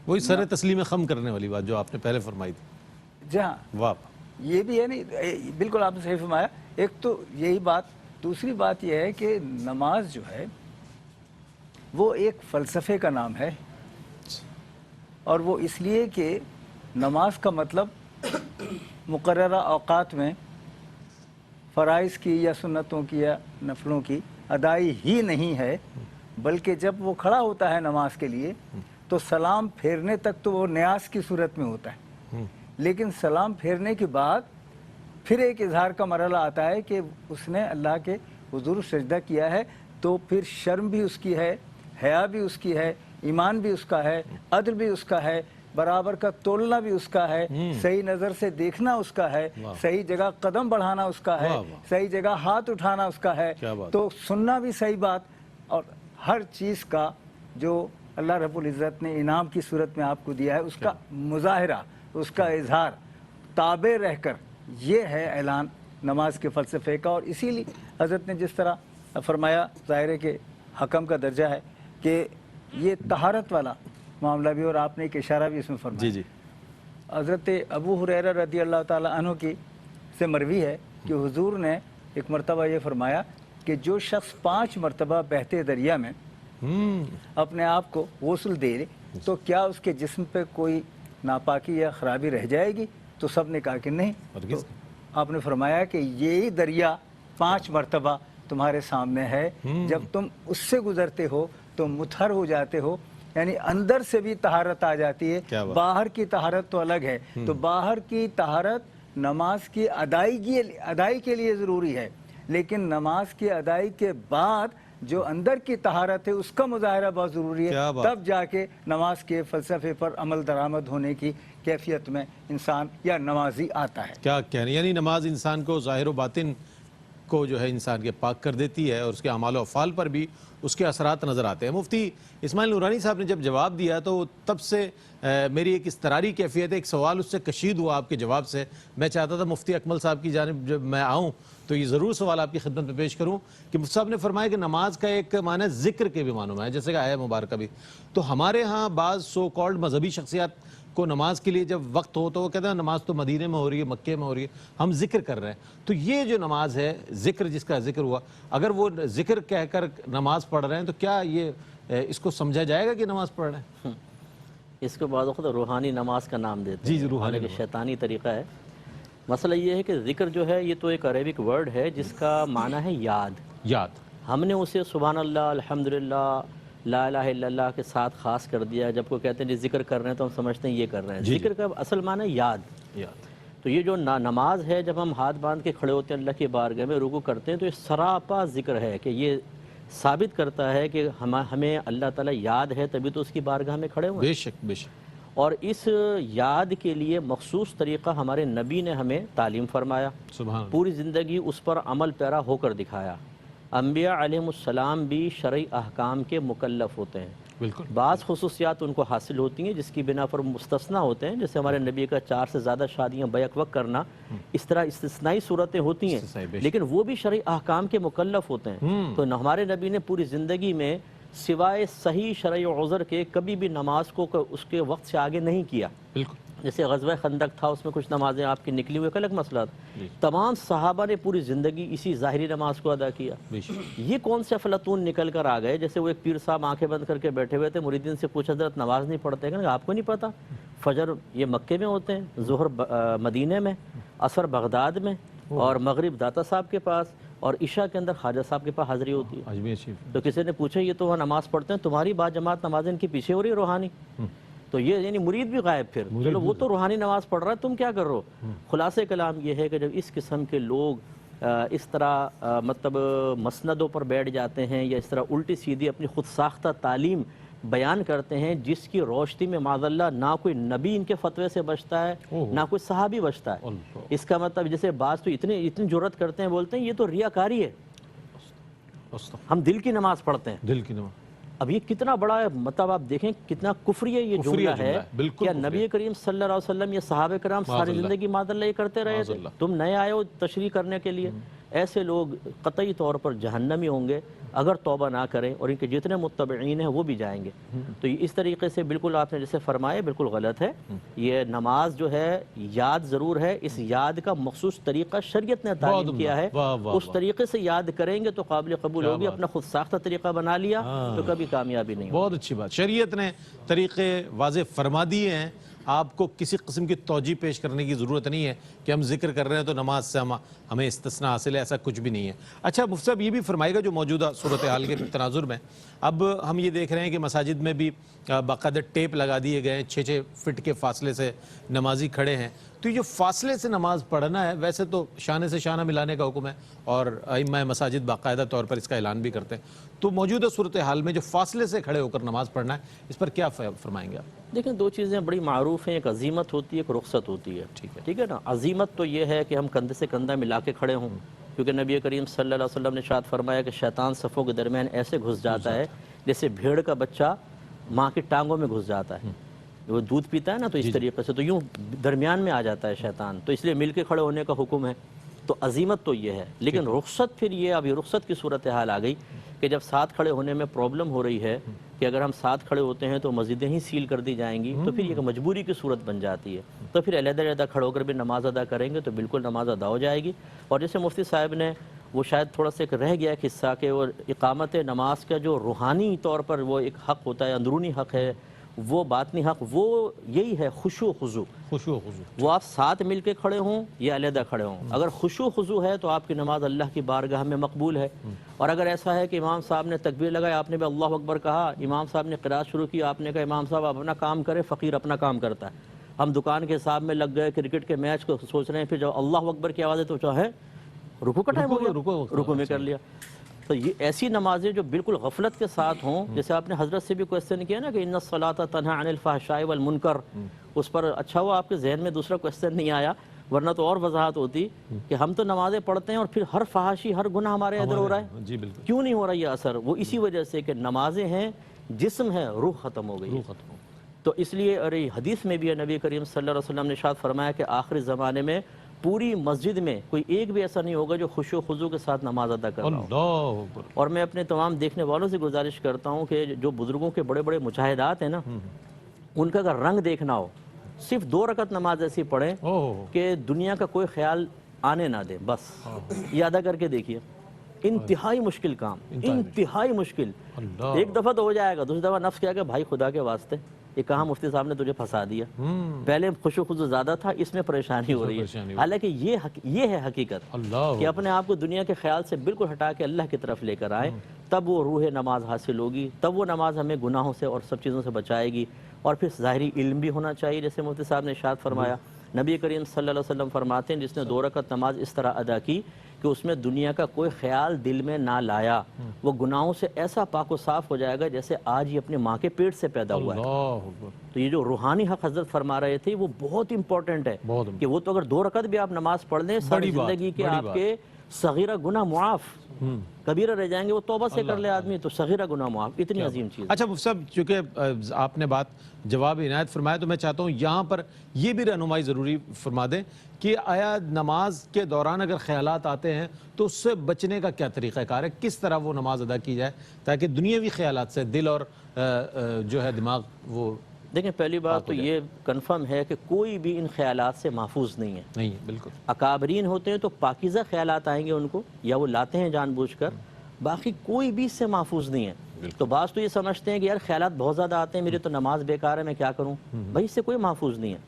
وہی سر تسلیم خم کرنے والی بات جو آپ نے پہلے فرمائی تھی۔ جہاں واہ، یہ بھی ہے نہیں، بالکل آپ نے صحیح فرمایا۔ ایک تو یہی بات، دوسری بات یہ ہے کہ نماز جو ہے وہ ایک فلسفے کا نام ہے، اور وہ اس لیے کہ نماز کا مطلب مقررہ اوقات میں فرائض کی یا سنتوں کی یا نفلوں کی ادائی ہی نہیں ہے، بلکہ جب وہ کھڑا ہوتا ہے نماز کے لیے تو سلام پھیرنے تک تو وہ نیاز کی صورت میں ہوتا ہے، لیکن سلام پھیرنے کے بعد پھر ایک اظہار کا مرحلہ آتا ہے کہ اس نے اللہ کے حضور سجدہ کیا ہے، تو پھر شرم بھی اس کی ہے، حیا بھی اس کی ہے, ایمان بھی اس کا ہے, عدل بھی اس کا ہے, برابر کا تولنا بھی اس کا ہے, صحیح نظر سے دیکھنا اس کا ہے, صحیح جگہ قدم بڑھانا اس کا ہے, صحیح جگہ ہاتھ اٹھانا اس کا ہے, تو سننا بھی صحیح بات, اور ہر چیز کا جو اللہ رب العزت نے انعام کی صورت میں آپ کو دیا ہے اس کا مظاہرہ, اس کا اظہار تابع رہ کر, یہ ہے اعلان نماز کے فلسفے کا. اور اسی لیے حضرت نے جس طرح فرمایا, ظاہر ہے کہ حکم کا درجہ ہے کہ یہ طہارت والا معاملہ بھی, اور آپ نے ایک اشارہ بھی اس میں فرمایا. جی حضرت ابو ہریرہ رضی اللہ تعالیٰ عنہ کی سے مروی ہے کہ حضور نے ایک مرتبہ یہ فرمایا کہ جو شخص 5 مرتبہ بہتے دریا میں اپنے آپ کو غسل دے تو کیا اس کے جسم پہ کوئی ناپاکی یا خرابی رہ جائے گی؟ تو سب نے کہا کہ نہیں. تو آپ نے فرمایا کہ یہی دریا 5 مرتبہ تمہارے سامنے ہے, جب تم اس سے گزرتے ہو تو مطہر ہو جاتے ہو, یعنی اندر سے بھی طہارت آ جاتی ہے, باہر کی طہارت تو الگ ہے. تو باہر کی طہارت نماز کی ادائی کے لیے ضروری ہے, لیکن نماز کی ادائی کے بعد جو اندر کی طہارت ہے اس کا مظاہرہ بہت ضروری ہے, تب جا کے نماز کے فلسفے پر عمل درآمد ہونے کی کیفیت میں انسان یا نمازی آتا ہے. کیا کہہ رہے ہیں, یعنی نماز انسان کو ظاہر و باطن کو جو ہے انسان کے پاک کر دیتی ہے, اور اس کے اعمال و افعال پر بھی اس کے اثرات نظر آتے ہیں. مفتی اسماعیل نورانی صاحب نے جب جواب دیا تو تب سے میری ایک اضطراری کیفیت ہے, ایک سوال اس سے کشید ہوا آپ کے جواب سے. میں چاہتا تھا مفتی اکمل صاحب کی جانب جب میں آؤں تو یہ ضرور سوال آپ کی خدمت میں پیش کروں کہ مفتی صاحب نے فرمایا کہ نماز کا ایک معنی ذکر کے بھی معنوں میں ہے, جیسے کہ آیا مبارکہ بھی. تو ہمارے ہاں بعض سو کالڈ مذہبی شخصیات کو نماز کے لیے جب وقت ہو تو وہ کہتے ہیں نماز تو مدینے میں ہو رہی ہے, مکے میں ہو رہی ہے, ہم ذکر کر رہے ہیں. تو یہ جو نماز ہے, ذکر جس کا ذکر ہوا, اگر وہ ذکر کہہ کر نماز پڑھ رہے ہیں تو کیا یہ اس کو سمجھا جائے گا کہ نماز پڑھ رہے ہیں؟ اس کو بعض وقت روحانی نماز کا نام دیتے ہیں. جی روحانی حالانکہ شیطانی طریقہ ہے. مسئلہ یہ ہے کہ ذکر جو ہے یہ تو ایک عربک ورڈ ہے جس کا معنی ہے یاد. ہم نے اسے سبحان اللہ, الحمدللہ, لا الہ الا اللہ کے ساتھ خاص کر دیا. جب کوئی کہتے ہیں جی ذکر کر رہے ہیں تو ہم سمجھتے ہیں یہ کر رہے ہیں. ذکر کا اصل معنی یاد. تو یہ جو نماز ہے, جب ہم ہاتھ باندھ کے کھڑے ہوتے ہیں اللہ کی بارگاہ میں رکوع کرتے ہیں, تو یہ سراپا ذکر ہے کہ یہ ثابت کرتا ہے کہ ہمیں اللہ تعالیٰ یاد ہے, تبھی تو اس کی بارگاہ میں کھڑے ہوئے. بے شک بے شک. اور اس یاد کے لیے مخصوص طریقہ ہمارے نبی نے ہمیں تعلیم فرمایا, پوری زندگی اس پر عمل پیرا ہو کر دکھایا. انبیاء علیہم السلام بھی شرعی احکام کے مکلف ہوتے ہیں. بالکل. بعض خصوصیات ان کو حاصل ہوتی ہیں جس کی بنا پر مستثنا ہوتے ہیں, جیسے ہمارے نبی کا 4 سے زیادہ شادیاں بیک وقت کرنا, اس طرح استثنائی صورتیں ہوتی ہیں, لیکن وہ بھی شرعی احکام کے مکلف ہوتے ہیں. تو ہمارے نبی نے پوری زندگی میں سوائے صحیح شرعی عذر کے کبھی بھی نماز کو اس کے وقت سے آگے نہیں کیا. بالکل. جیسے غزوہ خندق تھا, اس میں کچھ نمازیں آپ کی نکلی ہوئی, ایک الگ مسئلہ تھا. تمام صحابہ نے پوری زندگی اسی ظاہری نماز کو ادا کیا. یہ کون سے افلاطون نکل کر آ گئے, جیسے وہ ایک پیر صاحب آنکھیں بند کر کے بیٹھے ہوئے تھے, مریدین سے پوچھا حضرت نماز نہیں پڑھتے, کہ آپ کو نہیں پتا فجر یہ مکے میں ہوتے ہیں, ظہر مدینے میں, عصر بغداد میں, اور مغرب داتا صاحب کے پاس, اور عشاء کے اندر خواجہ صاحب کے پاس حاضری ہوتی ہے. تو کسی نے پوچھا یہ تو وہ نماز پڑھتے ہیں, تمہاری با جماعت نماز ان کے پیچھے ہو رہی ہے روحانی. تو یہ یعنی مرید بھی غائب, پھر چلو وہ تو روحانی نماز پڑھ رہا ہے, تم کیا کر رہے ہو. خلاصہ کلام یہ ہے کہ جب اس قسم کے لوگ اس طرح مطلب مسندوں پر بیٹھ جاتے ہیں, یا اس طرح الٹی سیدھی اپنی خود ساختہ تعلیم بیان کرتے ہیں جس کی روشنی میں معاذ اللہ نہ کوئی نبی ان کے فتوے سے بچتا ہے, نہ کوئی صحابی بچتا ہے. اس کا مطلب جیسے بعض تو اتنی جرأت کرتے ہیں, بولتے ہیں یہ تو ریاکاری ہے, ہم دل کی نماز پڑھتے ہیں. دل کی نماز. اب یہ کتنا بڑا ہے, مطلب آپ دیکھیں کتنا کفری ہے یہ جملہ ہے. کیا نبی کریم صلی اللہ علیہ وسلم یا صحابہ کرام ساری زندگی معاذ اللہ یہ کرتے رہے تھے؟ تم نئے آئے ہو تشریح کرنے کے لیے. ایسے لوگ قطعی طور پر جہنمی ہوں گے اگر توبہ نہ کریں, اور ان کے جتنے متبعین ہیں وہ بھی جائیں گے. تو اس طریقے سے بالکل آپ نے جیسے فرمایا بالکل غلط ہے. یہ نماز جو ہے یاد ضرور ہے, اس یاد کا مخصوص طریقہ شریعت نے تعلیم کیا ہے, اس طریقے سے یاد کریں گے تو قابل قبول ہوگی. اپنا خود ساختہ طریقہ بنا لیا تو کبھی کامیابی نہیں ہوگی. بہت اچھی بات, شریعت نے طریقے واضح فرما دیے ہیں, آپ کو کسی قسم کی توجیہ پیش کرنے کی ضرورت نہیں ہے کہ ہم ذکر کر رہے ہیں تو نماز سے ہمیں استثناء حاصل ہے, ایسا کچھ بھی نہیں ہے. اچھا مفتی صاحب یہ بھی فرمائے گا جو موجودہ صورتحال کے تناظر میں اب ہم یہ دیکھ رہے ہیں کہ مساجد میں بھی باقاعدہ ٹیپ لگا دیے گئے ہیں, 6-6 فٹ کے فاصلے سے نمازی کھڑے ہیں, تو یہ جو فاصلے سے نماز پڑھنا ہے، ویسے تو شانے سے شانہ ملانے کا حکم ہے اور ائمہ مساجد باقاعدہ طور پر اس کا اعلان بھی کرتے ہیں، تو موجودہ صورتحال میں جو فاصلے سے کھڑے ہو کر نماز پڑھنا ہے اس پر کیا فرمائیں گے آپ؟ دیکھیں دو چیزیں بڑی معروف ہیں، ایک عزیمت ہوتی ہے، ایک رخصت ہوتی ہے، ٹھیک ہے نا۔ عزیمت تو یہ ہے کہ ہم کندھے سے کندھا ملا کے کھڑے ہوں، کیونکہ نبی کریم صلی اللہ علیہ وسلم نے ارشاد فرمایا کہ شیطان صفوں کے درمیان ایسے گھس جاتا ہے جیسے بھیڑ کا بچہ ماں کی ٹانگوں میں گھس جاتا ہے، وہ دودھ پیتا ہے نا، تو اس طریقے سے تو یوں درمیان میں آ جاتا ہے شیطان، تو اس لیے مل کے کھڑے ہونے کا حکم ہے۔ تو عزیمت تو یہ ہے، لیکن رخصت پھر یہ، اب یہ رخصت کی صورتحال آ گئی کہ جب ساتھ کھڑے ہونے میں پرابلم ہو رہی ہے کہ اگر ہم ساتھ کھڑے ہوتے ہیں تو مسجدیں ہی سیل کر دی جائیں گی، تو پھر یہ مجبوری کی صورت بن جاتی ہے، تو پھر علیحدہ علیحدہ کھڑے ہو کر بھی نماز ادا کریں گے تو بالکل نماز ادا ہو جائے گی۔ اور جیسے مفتی صاحب نے وہ شاید تھوڑا سا ایک رہ گیا ایک حصہ کہ وہ اقامت نماز کا جو روحانی طور پر وہ ایک حق ہوتا ہے، اندرونی حق ہے، وہ باطنی حق، وہ یہی ہے خشوع و خضوع۔ خشوع و خضوع، وہ آپ ساتھ مل کے کھڑے ہوں یا علیحدہ کھڑے ہوں، اگر خشوع و خضوع ہے تو آپ کی نماز اللہ کی بارگاہ میں مقبول ہے۔ اور اگر ایسا ہے کہ امام صاحب نے تکبیر لگایا، آپ نے بھی اللہ اکبر کہا، امام صاحب نے قرات شروع کی، آپ نے کہا امام صاحب آپ اپنا کام کریں، فقیر اپنا کام کرتا ہے، ہم دکان کے حساب میں لگ گئے، کرکٹ کے میچ کو سوچ رہے ہیں، پھر جب اللہ اکبر کی آواز ہے تو چاہے رکوع کا ٹائم ہو گیا، رکوع میں کر لیا۔ تو یہ ایسی نمازیں جو بالکل غفلت کے ساتھ ہوں، جیسے آپ نے حضرت سے بھی کویسچن کیا نا کہ ان الصلاۃ تنہی عن الفحشاء والمنکر، اس پر اچھا ہوا آپ کے ذہن میں دوسرا کویسچن نہیں آیا، ورنہ تو اور وضاحت ہوتی کہ ہم تو نمازیں پڑھتے ہیں اور پھر ہر فحاشی ہر گناہ ہمارے ادھر ہو رہا ہے، جی بالکل، کیوں نہیں ہو رہا یہ اثر؟ وہ اسی وجہ سے کہ نمازیں ہیں، جسم ہے، روح ختم ہو گئی ہے۔ تو اس لیے اور حدیث میں بھی ہے، نبی کریم صلی اللہ علیہ وسلم نے ارشاد فرمایا کہ آخری زمانے میں پوری مسجد میں کوئی ایک بھی ایسا نہیں ہوگا جو خشوع و خضوع کے ساتھ نماز ادا کر رہا ہو۔ اللہ اکبر۔ اور میں اپنے تمام دیکھنے والوں سے گزارش کرتا ہوں کہ جو بزرگوں کے بڑے بڑے مجاہدات ہیں نا، ان کا اگر رنگ دیکھنا ہو، صرف 2 رکعت نماز ایسی پڑھیں کہ دنیا کا کوئی خیال آنے نہ دے، بس یہ ادا کر کے دیکھیے، انتہائی مشکل کام، انتہائی مشکل۔ ایک دفعہ تو ہو جائے گا، دوسری دفعہ نفس کیا کہ بھائی خدا کے واسطے یہ کہاں مفتی صاحب نے تجھے پھنسا دیا، پہلے خشوع و خضوع زیادہ تھا، اس میں پریشانی ہو رہی ہے۔ حالانکہ یہ ہے حقیقت کہ اپنے آپ کو دنیا کے خیال سے بالکل ہٹا کے اللہ کی طرف لے کر آئیں، تب وہ روح نماز حاصل ہوگی، تب وہ نماز ہمیں گناہوں سے اور سب چیزوں سے بچائے گی۔ اور پھر ظاہری علم بھی ہونا چاہیے، جیسے مفتی صاحب نے ارشاد فرمایا، نبی کریم صلی اللہ علیہ وسلم فرماتے ہیں جس نے 2 رکعت نماز اس طرح ادا کی کہ اس میں دنیا کا کوئی خیال دل میں نہ لایا، وہ گناہوں سے ایسا پاک و صاف ہو جائے گا جیسے آج ہی اپنے ماں کے پیٹ سے پیدا ہوا ہے۔ تو یہ جو روحانی حق حضرت فرما رہے تھے وہ بہت امپورٹنٹ ہے کہ وہ تو اگر 2 رکعت بھی آپ نماز پڑھ لیں، ساری زندگی کے آپ کے صغیرہ گناہ معاف، کبیرہ رہ جائیں گے، وہ توبہ سے کر لے آدمی تو صغیرہ گناہ معاف، اتنی عظیم چیز۔ اچھا مفتی صاحب، چونکہ آپ نے بات جواب عنایت فرمایا تو میں چاہتا ہوں یہاں پر یہ بھی رہنمائی ضروری فرما دیں کہ آیا نماز کے دوران اگر خیالات آتے ہیں تو اس سے بچنے کا کیا طریقہ کار ہے، کس طرح وہ نماز ادا کی جائے تاکہ دنیاوی خیالات سے دل اور جو ہے دماغ وہ۔ دیکھیں پہلی بات تو یہ کنفرم ہے کہ کوئی بھی ان خیالات سے محفوظ نہیں ہے، نہیں بالکل۔ اکابرین ہوتے ہیں تو پاکیزہ خیالات آئیں گے ان کو، یا وہ لاتے ہیں جان بوجھ کر، باقی کوئی بھی اس سے محفوظ نہیں ہے۔ تو بعض تو یہ سمجھتے ہیں کہ یار خیالات بہت زیادہ آتے ہیں، میری تو نماز بیکار ہے، میں کیا کروں؟ بھائی اس سے کوئی محفوظ نہیں ہے،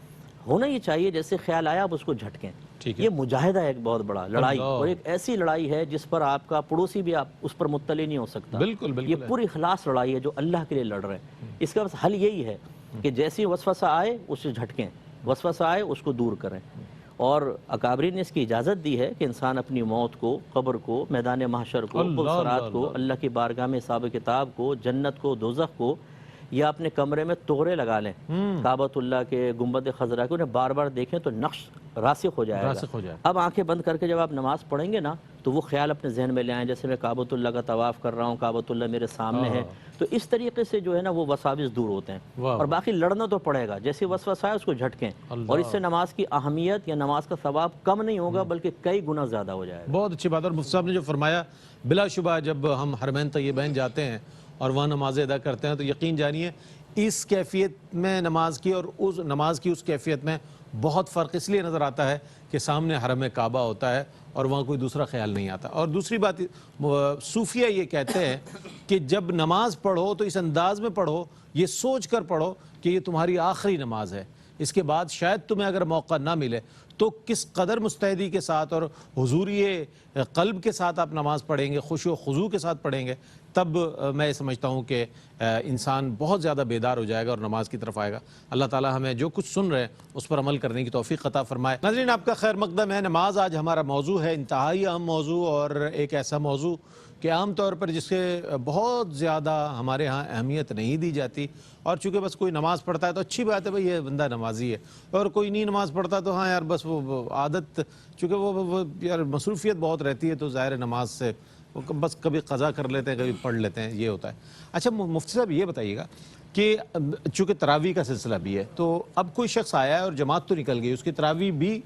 ہونا یہ چاہیے جیسے خیال آیا آپ اس کو جھٹکیں۔ یہ مجاہدہ ہے ایک بہت بڑا لڑائی، اور ایک ایسی لڑائی ہے جس پر آپ کا پڑوسی بھی آپ اس پر مطلع نہیں ہو سکتا۔ یہ پوری اخلاص لڑائی ہے جو اللہ کے لیے لڑ رہے ہیں۔ اس کا بس حل یہی ہے کہ جیسی وسوسہ آئے اسے جھٹکیں، وسوسہ آئے اس کو دور کریں۔ اور اکابرین نے اس کی اجازت دی ہے کہ انسان اپنی موت کو، قبر کو، میدان محشر کو، پرسرات کو، اللہ کی بارگاہ میں حساب کتاب کو، جنت کو، دوزخ کو، یا اپنے کمرے میں طغرے لگا لیں کعبۃ اللہ کے، گنبد خضرا کے، انہیں بار بار دیکھیں تو نقش راسخ ہو جائے گا۔ اب آنکھیں بند کر کے جب آپ نماز پڑھیں گے نا تو وہ خیال اپنے ذہن میں لے آئیں، جیسے میں کعبۃ اللہ کا طواف کر رہا ہوں، کعبۃ اللہ میرے سامنے ہے، تو اس طریقے سے جو ہے نا وہ وساوس دور ہوتے ہیں۔ اور باقی لڑنا تو پڑے گا، جیسے وسوسہ ہے اس کو جھٹکیں، اور اس سے نماز کی اہمیت یا نماز کا ثواب کم نہیں ہوگا بلکہ کئی گنا زیادہ ہو جائے گا۔ بہت اچھی بات۔ اور مفتی صاحب نے جو فرمایا، بلا شبہ جب ہم حرمین طیبین جاتے ہیں اور وہاں نمازیں ادا کرتے ہیں تو یقین جانیے اس کیفیت میں نماز کی اور اس نماز کی اس کیفیت میں بہت فرق اس لیے نظر آتا ہے کہ سامنے حرم کعبہ ہوتا ہے اور وہاں کوئی دوسرا خیال نہیں آتا۔ اور دوسری بات، صوفیہ یہ کہتے ہیں کہ جب نماز پڑھو تو اس انداز میں پڑھو، یہ سوچ کر پڑھو کہ یہ تمہاری آخری نماز ہے، اس کے بعد شاید تمہیں اگر موقع نہ ملے تو کس قدر مستعدی کے ساتھ اور حضوری قلب کے ساتھ آپ نماز پڑھیں گے، خشوع و خضوع کے ساتھ پڑھیں گے تب میں سمجھتا ہوں کہ انسان بہت زیادہ بیدار ہو جائے گا اور نماز کی طرف آئے گا۔ اللہ تعالی ہمیں جو کچھ سن رہے ہیں اس پر عمل کرنے کی توفیق عطا فرمائے۔ ناظرین، آپ کا خیر مقدم ہے۔ نماز آج ہمارا موضوع ہے، انتہائی اہم موضوع، اور ایک ایسا موضوع کہ عام طور پر جس کے بہت زیادہ ہمارے ہاں اہمیت نہیں دی جاتی، اور چونکہ بس کوئی نماز پڑھتا ہے تو اچھی بات ہے، بھئی یہ بندہ نمازی ہے، اور کوئی نہیں نماز پڑھتا تو ہاں یار بس وہ عادت، چونکہ وہ یار مصروفیت بہت رہتی ہے تو ظاہر نماز سے بس کبھی قضا کر لیتے ہیں، کبھی پڑھ لیتے ہیں، یہ ہوتا ہے۔ اچھا مفتی صاحب یہ بتائیے گا کہ چونکہ تراویح کا سلسلہ بھی ہے، تو اب کوئی شخص آیا ہے اور جماعت تو نکل گئی، اس کی تراویح بھی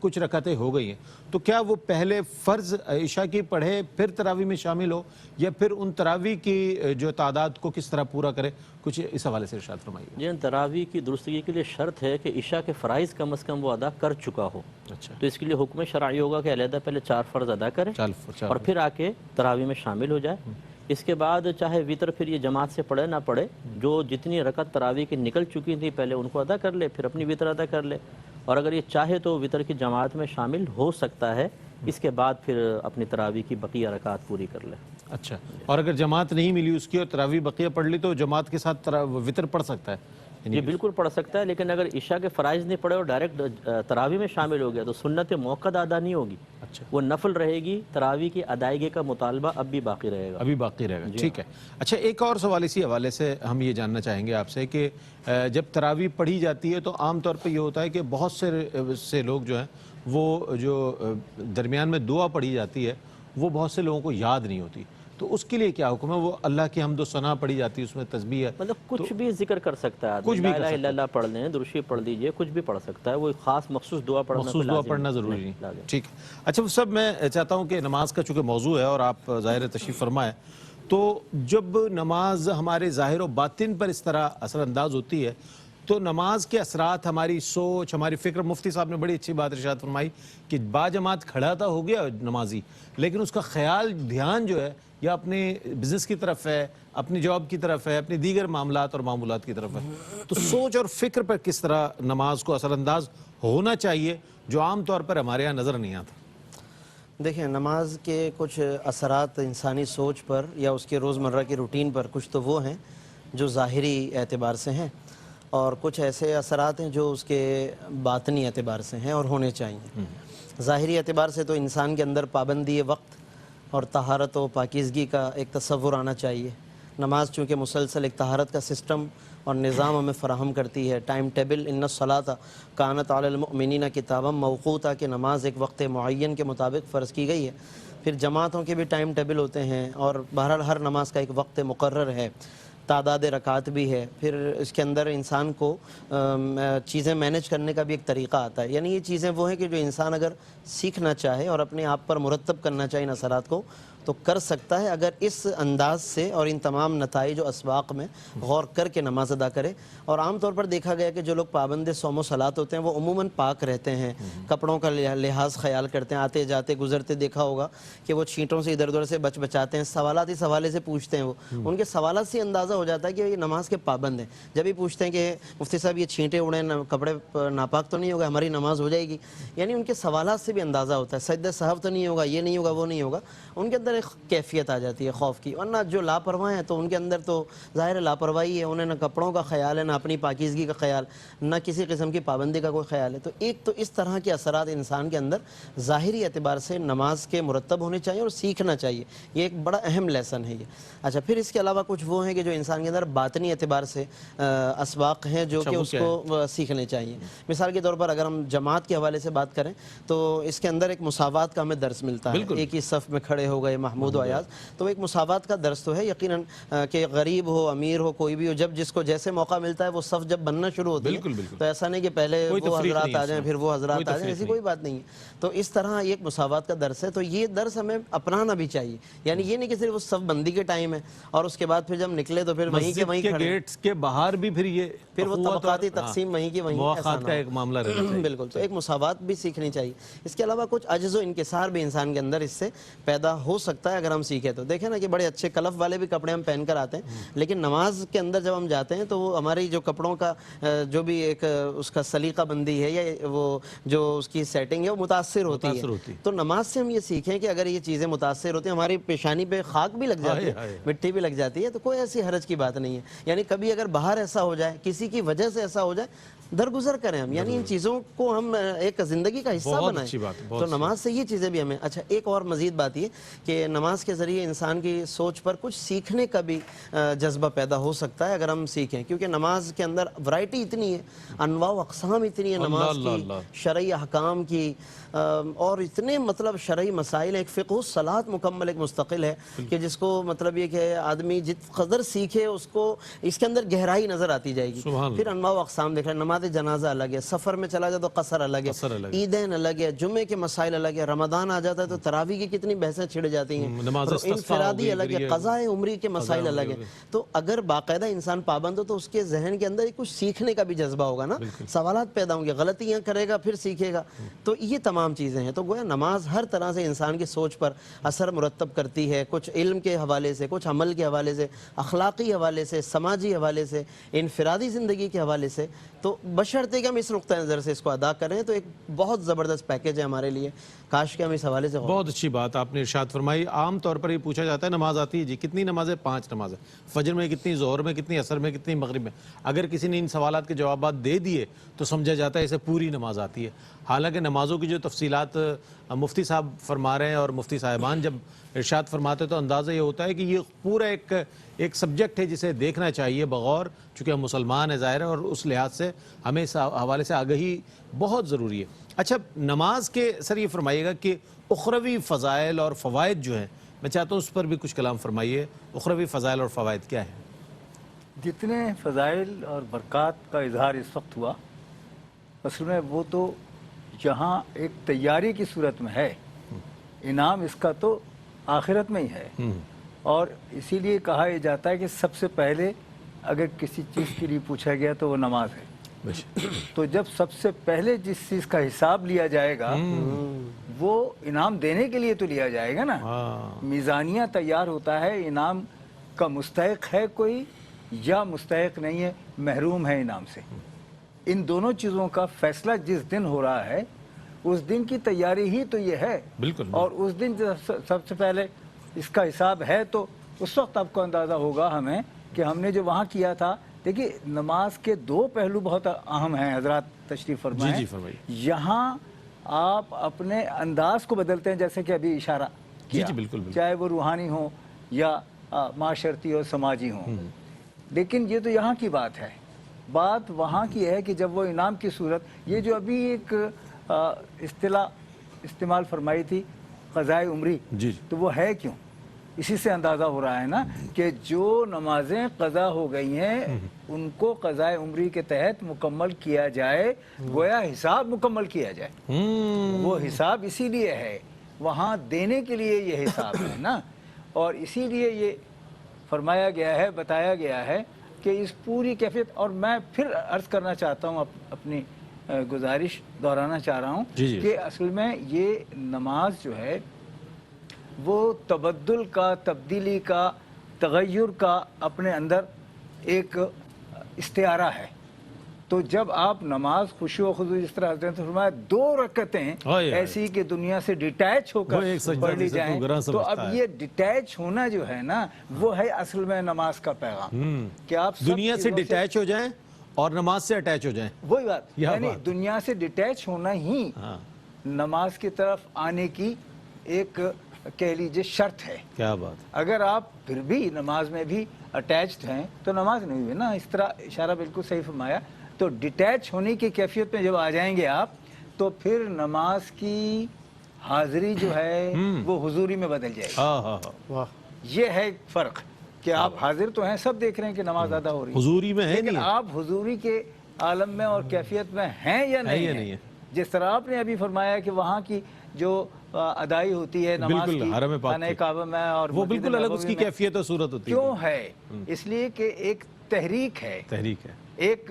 کچھ رکعتیں ہو گئی ہیں، تو کیا وہ پہلے فرض عشاء کی پڑھے پھر تراویح میں شامل ہو، یا پھر ان تراویح کی جو تعداد کو کس طرح پورا کرے؟ کچھ اس حوالے سے ارشاد فرمائیے۔ جی، تراویح کی درستگی کے لیے شرط ہے کہ عشاء کے فرائض کم از کم وہ ادا کر چکا ہو۔ اچھا، تو اس کے لیے حکم شرعی ہوگا کہ علیحدہ پہلے 4 فرض ادا کرے اور پھر آ کے تراویح میں شامل ہو جائے۔ اس کے بعد چاہے وطر پھر یہ جماعت سے پڑھے نہ پڑھے، جو جتنی رکعت تراویح کی نکل چکی تھی پہلے ان کو ادا کر لے، پھر اپنی وطر ادا کر لے، اور اگر یہ چاہے تو وطر کی جماعت میں شامل ہو سکتا ہے، اس کے بعد پھر اپنی تراویح کی بقیہ رکعات پوری کر لے۔ اچھا، اور اگر جماعت نہیں ملی اس کی اور تراویح بقیہ پڑھ لی تو جماعت کے ساتھ وطر پڑھ سکتا ہے؟ یہ بالکل پڑھ سکتا ہے، لیکن اگر عشاء کے فرائض نہیں پڑھے اور ڈائریکٹ تراویح میں شامل ہو گیا تو سنت موقع ادا نہیں ہوگی، اچھا، وہ نفل رہے گی، تراویح کی ادائیگی کا مطالبہ اب بھی باقی رہے گا۔ ابھی باقی رہے گا، ٹھیک ہے۔ اچھا، ایک اور سوال اسی حوالے سے ہم یہ جاننا چاہیں گے آپ سے کہ جب تراویح پڑھی جاتی ہے تو عام طور پہ یہ ہوتا ہے کہ بہت سے لوگ جو ہیں وہ جو درمیان میں دعا پڑھی جاتی ہے وہ بہت سے لوگوں کو یاد نہیں ہوتی، تو اس کے لیے کیا حکم ہے؟ وہ اللہ کی حمد و ثنا پڑھی جاتی ہے، اس میں تسبیح ہے، مطلب کچھ بھی ذکر کر سکتا ہے آدمی، کچھ بھی لا الہ الا اللہ پڑھ لیں، درود شریف پڑھ لیجئے، کچھ بھی پڑھ سکتا ہے، وہ خاص مخصوص دعا پڑھنا مخصوص دعا پڑھنا ضروری نہیں، ٹھیک ہے۔ اچھا وہ سب میں چاہتا ہوں کہ نماز کا چونکہ موضوع ہے اور آپ ظاہر تشریف فرمائے، تو جب نماز ہمارے ظاہر و باطن پر اس طرح اثر انداز ہوتی ہے تو نماز کے اثرات ہماری سوچ، ہماری فکر، مفتی صاحب نے بڑی اچھی بات ارشاد فرمائی کہ با جماعت کھڑا تھا ہو گیا نمازی، لیکن اس کا خیال دھیان جو ہے یا اپنے بزنس کی طرف ہے، اپنی جاب کی طرف ہے، اپنی دیگر معاملات اور معمولات کی طرف ہے، تو سوچ اور فکر پر کس طرح نماز کو اثر انداز ہونا چاہیے جو عام طور پر ہمارے یہاں نظر نہیں آتا؟ دیکھیں، نماز کے کچھ اثرات انسانی سوچ پر یا اس کے روزمرہ کی روٹین پر کچھ تو وہ ہیں جو ظاہری اعتبار سے ہیں، اور کچھ ایسے اثرات ہیں جو اس کے باطنی اعتبار سے ہیں اور ہونے چاہیے۔ ظاہری اعتبار سے تو انسان کے اندر پابندی وقت اور طہارت و پاکیزگی کا ایک تصور آنا چاہیے۔ نماز چونکہ مسلسل ایک طہارت کا سسٹم اور نظام ہمیں فراہم کرتی ہے، ٹائم ٹیبل، ان الصلاۃ کانت علی المؤمنین کتابا موقوتا، کہ نماز ایک وقت معین کے مطابق فرض کی گئی ہے۔ پھر جماعتوں کے بھی ٹائم ٹیبل ہوتے ہیں، اور بہرحال ہر نماز کا ایک وقت مقرر ہے، تعداد رکعات بھی ہے، پھر اس کے اندر انسان کو چیزیں مینیج کرنے کا بھی ایک طریقہ آتا ہے۔ یعنی یہ چیزیں وہ ہیں کہ جو انسان اگر سیکھنا چاہے اور اپنے آپ پر مرتب کرنا چاہے ان اثرات کو تو کر سکتا ہے، اگر اس انداز سے اور ان تمام نتائج و اسباق میں غور کر کے نماز ادا کرے۔ اور عام طور پر دیکھا گیا کہ جو لوگ پابند صوم و صلات ہوتے ہیں وہ عموماً پاک رہتے ہیں، کپڑوں کا لحاظ خیال کرتے ہیں، آتے جاتے گزرتے دیکھا ہوگا کہ وہ چھینٹوں سے ادھر ادھر سے بچاتے ہیں، سوالات اس حوالے سے پوچھتے ہیں، وہ ان کے سوالات سے اندازہ ہو جاتا ہے کہ یہ نماز کے پابند ہیں۔ جب یہ پوچھتے ہیں کہ مفتی صاحب یہ چھینٹے اڑے کپڑے ناپاک تو نہیں ہوگا، ہماری نماز ہو جائے گی، یعنی ان کے سوالات سے بھی اندازہ ہوتا ہے، سجدہ سہو تو نہیں ہوگا، یہ نہیں ہوگا، وہ نہیں ہوگا، ان کے اندر ایک کیفیت آ جاتی ہے خوف کی۔ ورنہ جو لاپرواہ ہیں تو ان کے اندر تو ظاہر لاپرواہی ہے، انہیں نہ کپڑوں کا خیال ہے، نہ اپنی پاکیزگی کا خیال، نہ کسی قسم کی پابندی کا کوئی خیال ہے۔ تو ایک تو اس طرح کے اثرات انسان کے اندر ظاہری اعتبار سے نماز کے مرتب ہونے چاہیے اور سیکھنا چاہیے، یہ ایک بڑا اہم لیسن ہے یہ۔ اچھا، پھر اس کے علاوہ کچھ وہ ہیں کہ جو انسان کے اندر باطنی اعتبار سے اسباق ہیں جو کہ اس کو سیکھنے چاہیے۔ مثال کے طور پر اگر ہم جماعت کے حوالے سے بات کریں تو اس کے اندر ایک مساوات کا ہمیں درس ملتا ہے، ایک ہی صف میں کھڑے ہو گئے محمود و ایاز، تو ایک مساوات کا درس تو ہے یقیناً کہ غریب ہو امیر ہو کوئی بھی ہو، جب جس کو جیسے موقع ملتا ہے وہ صف جب بننا شروع ہوتی ہے تو ایسا نہیں کہ پہلے وہ حضرات آ جائیں پھر وہ حضرات آ جائیں، ایسی کوئی بات نہیں ہے۔ تو اس طرح یہ ایک مساوات کا درس ہے، تو یہ درس ہمیں اپنانا بھی چاہیے، یعنی یہ نہیں کہ صرف اس صف بندی کے ٹائم ہے اور اس کے بعد پھر جب نکلے تو پھر وہیں کے وہیں کھڑے، گیٹس کے باہر بھی پھر وہ طبقاتی تقسیم وہیں کی وہیں، مواخات کا ایک معاملہ رہنا چاہیے۔ بالکل، تو ایک مساوات بھی سیکھنی چاہیے۔ اس کے علاوہ کچھ عجز و انکسار بھی انسان کے اندر اس سے پیدا ہو سکتا سکتا ہے اگر ہم سیکھیں تو. دیکھیں نا کہ بڑے اچھے کلف والے بھی کپڑے ہم پہن کر آتے ہیں, لیکن نماز کے اندر جب ہم جاتے ہیں تو وہ ہماری جو کپڑوں کا جو بھی ایک اس کا سلیقہ بندی ہے یا وہ جو اس کی سیٹنگ ہے وہ متاثر ہوتی ہے. تو نماز سے ہم یہ سیکھیں کہ اگر یہ چیزیں متاثر ہوتی ہیں, ہماری پیشانی پہ خاک بھی لگ جاتی ہے, مٹی بھی لگ جاتی ہے, تو کوئی ایسی حرج کی بات نہیں ہے. یعنی کبھی اگر باہر ایسا ہو جائے, کسی کی وجہ سے ایسا ہو جائے, درگزر کریں ہم, یعنی ان چیزوں کو ہم ایک زندگی کا حصہ بنائیں. تو نماز سے یہ چیزیں بھی ہمیں. اچھا, ایک اور مزید بات یہ کہ نماز کے ذریعے انسان کی سوچ پر کچھ سیکھنے کا بھی جذبہ پیدا ہو سکتا ہے اگر ہم سیکھیں, کیونکہ نماز کے اندر ورائٹی اتنی ہے, انواع و اقسام اتنی ہے نماز کی, شرعی احکام کی, اور اتنے مطلب شرعی مسائل. ایک فقہ الصلاۃ مکمل ایک مستقل ہے کہ جس کو مطلب یہ کہ آدمی جت قدر سیکھے اس کو اس کے اندر گہرائی نظر آتی جائے گی. پھر انواع و اقسام دیکھ رہے ہیں, نماز جنازہ الگ ہے, سفر میں چلا جائے تو قصر الگ ہے, عیدین الگ ہے, جمعے کے مسائل الگ ہے, رمضان آ جاتا ہے تو تراویح کی کتنی بحثیں چھڑ جاتی ہیں, انفرادی الگ ہے, قضاء عمری کے مسائل الگ ہیں. تو اگر باقاعدہ انسان پابند ہو تو اس کے ذہن کے اندر کچھ سیکھنے کا بھی جذبہ ہوگا نا, سوالات پیدا ہوں گے, غلطیاں کرے گا پھر سیکھے گا. تو یہ تمام چیزیں ہیں. تو گویا نماز ہر طرح سے انسان کی سوچ پر اثر مرتب کرتی ہے, کچھ علم کے حوالے سے, کچھ عمل کے حوالے سے, اخلاقی حوالے سے, سماجی حوالے سے, انفرادی زندگی کے حوالے سے. تو بشرطے کہ ہم اس نقطۂ نظر سے اس کو ادا کریں تو ایک بہت زبردست پیکیج ہے ہمارے لیے. کاش کہ ہم اس حوالے سے بہت اچھی بات آپ نے ارشاد فرمائی. عام طور پر یہ پوچھا جاتا ہے نماز آتی ہے جی, کتنی نمازیں؟ 5 نمازیں. فجر میں کتنی, ظہر میں کتنی, عصر میں کتنی, مغرب میں. اگر کسی نے ان سوالات کے جوابات دے دیے تو سمجھا جاتا ہے اسے پوری نماز آتی ہے. حالانکہ نمازوں کی جو تفصیلات مفتی صاحب فرما رہے ہیں اور مفتی صاحبان جب ارشاد فرماتے تو اندازہ یہ ہوتا ہے کہ یہ پورا ایک سبجیکٹ ہے جسے دیکھنا چاہیے بغور, چونکہ ہم مسلمان ہیں ظاہر ہے, اور اس لحاظ سے ہمیں اس حوالے سے آگہی بہت ضروری ہے. اچھا, نماز کے سر یہ فرمائیے گا کہ اخروی فضائل اور فوائد جو ہیں, میں چاہتا ہوں اس پر بھی کچھ کلام فرمائیے. اخروی فضائل اور فوائد کیا ہیں؟ جتنے فضائل اور برکات کا اظہار اس وقت ہوا, اصل میں وہ تو یہاں ایک تیاری کی صورت میں ہے, انعام اس کا تو آخرت میں ہی ہے. اور اسی لیے کہا یہ جاتا ہے کہ سب سے پہلے اگر کسی چیز کے لیے پوچھا گیا تو وہ نماز ہے. تو جب سب سے پہلے جس چیز کا حساب لیا جائے گا وہ انعام دینے کے لیے تو لیا جائے گا نا. میزانیہ تیار ہوتا ہے, انعام کا مستحق ہے کوئی یا مستحق نہیں ہے, محروم ہے انعام سے. ان دونوں چیزوں کا فیصلہ جس دن ہو رہا ہے اس دن کی تیاری ہی تو یہ ہے. بالکل. اور اس دن سب سے پہلے اس کا حساب ہے تو اس وقت آپ کو اندازہ ہوگا ہمیں کہ ہم نے جو وہاں کیا تھا. دیکھیے, نماز کے 2 پہلو بہت اہم ہیں, حضرات تشریف فرمائیں. جی فرمائیے. یہاں آپ اپنے انداز کو بدلتے ہیں, جیسے کہ ابھی اشارہ کیا, جی بالکل, چاہے وہ روحانی ہو یا معاشرتی اور سماجی ہوں. لیکن یہ تو یہاں کی بات ہے. بات وہاں کی ہے کہ جب وہ انعام کی صورت, یہ جو ابھی ایک اصطلاح استعمال فرمائی تھی قضائے عمری, تو وہ ہے کیوں؟ اسی سے اندازہ ہو رہا ہے نا کہ جو نمازیں قضا ہو گئی ہیں ان کو قضائے عمری کے تحت مکمل کیا جائے, گویا حساب مکمل کیا جائے. وہ حساب اسی لیے ہے, وہاں دینے کے لیے یہ حساب ہے نا. اور اسی لیے یہ فرمایا گیا ہے, بتایا گیا ہے کہ اس پوری کیفیت. اور میں پھر عرض کرنا چاہتا ہوں, اپنی گزارش دہرانا چاہ رہا ہوں کہ اصل میں یہ نماز جو ہے وہ تبدل کا, تبدیلی کا, تغیر کا اپنے اندر ایک استعارہ ہے. تو جب آپ نماز خشوع و خضوع جس طرح حضرت نے فرمایا 2 رکعتیں ایسی کہ دنیا سے ڈیٹیچ ہو کر پڑھ لی جائیں, تو اب یہ ڈیٹیچ ہونا جو ہے نا وہ ہے اصل میں نماز کا پیغام کہ آپ دنیا سے ڈیٹیچ ہو جائیں اور نماز سے اٹیچ ہو جائیں. وہی بات, یعنی دنیا سے ڈیٹیچ ہونا ہی نماز کی طرف آنے کی ایک کہہ لیجیے شرط ہے. کیا بات. اگر آپ پھر بھی نماز میں بھی اٹیچڈ ہیں تو نماز نہیں ہوئی نا. اس طرح اشارہ بالکل صحیح فرمایا. تو ڈیٹیچ ہونے کی کیفیت میں جب آ جائیں گے آپ تو پھر نماز کی حاضری جو ہے وہ حضوری میں بدل جائے گی. یہ ہے فرق کہ آپ حاضر تو ہیں, سب دیکھ رہے ہیں کہ نماز ادا ہو رہی ہے, حضوری میں ہے, لیکن آپ حضوری کے عالم میں اور کیفیت میں ہیں یا نہیں ہیں. جس طرح آپ نے ابھی فرمایا کہ وہاں کی جو ادائی ہوتی ہے نماز کی خانہ کعبہ میں, اور وہ بالکل الگ اس کی کیفیت اور صورت ہوتی ہے. کیوں ہے؟ اس لیے کہ ایک تحریک ہے, ایک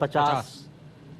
50।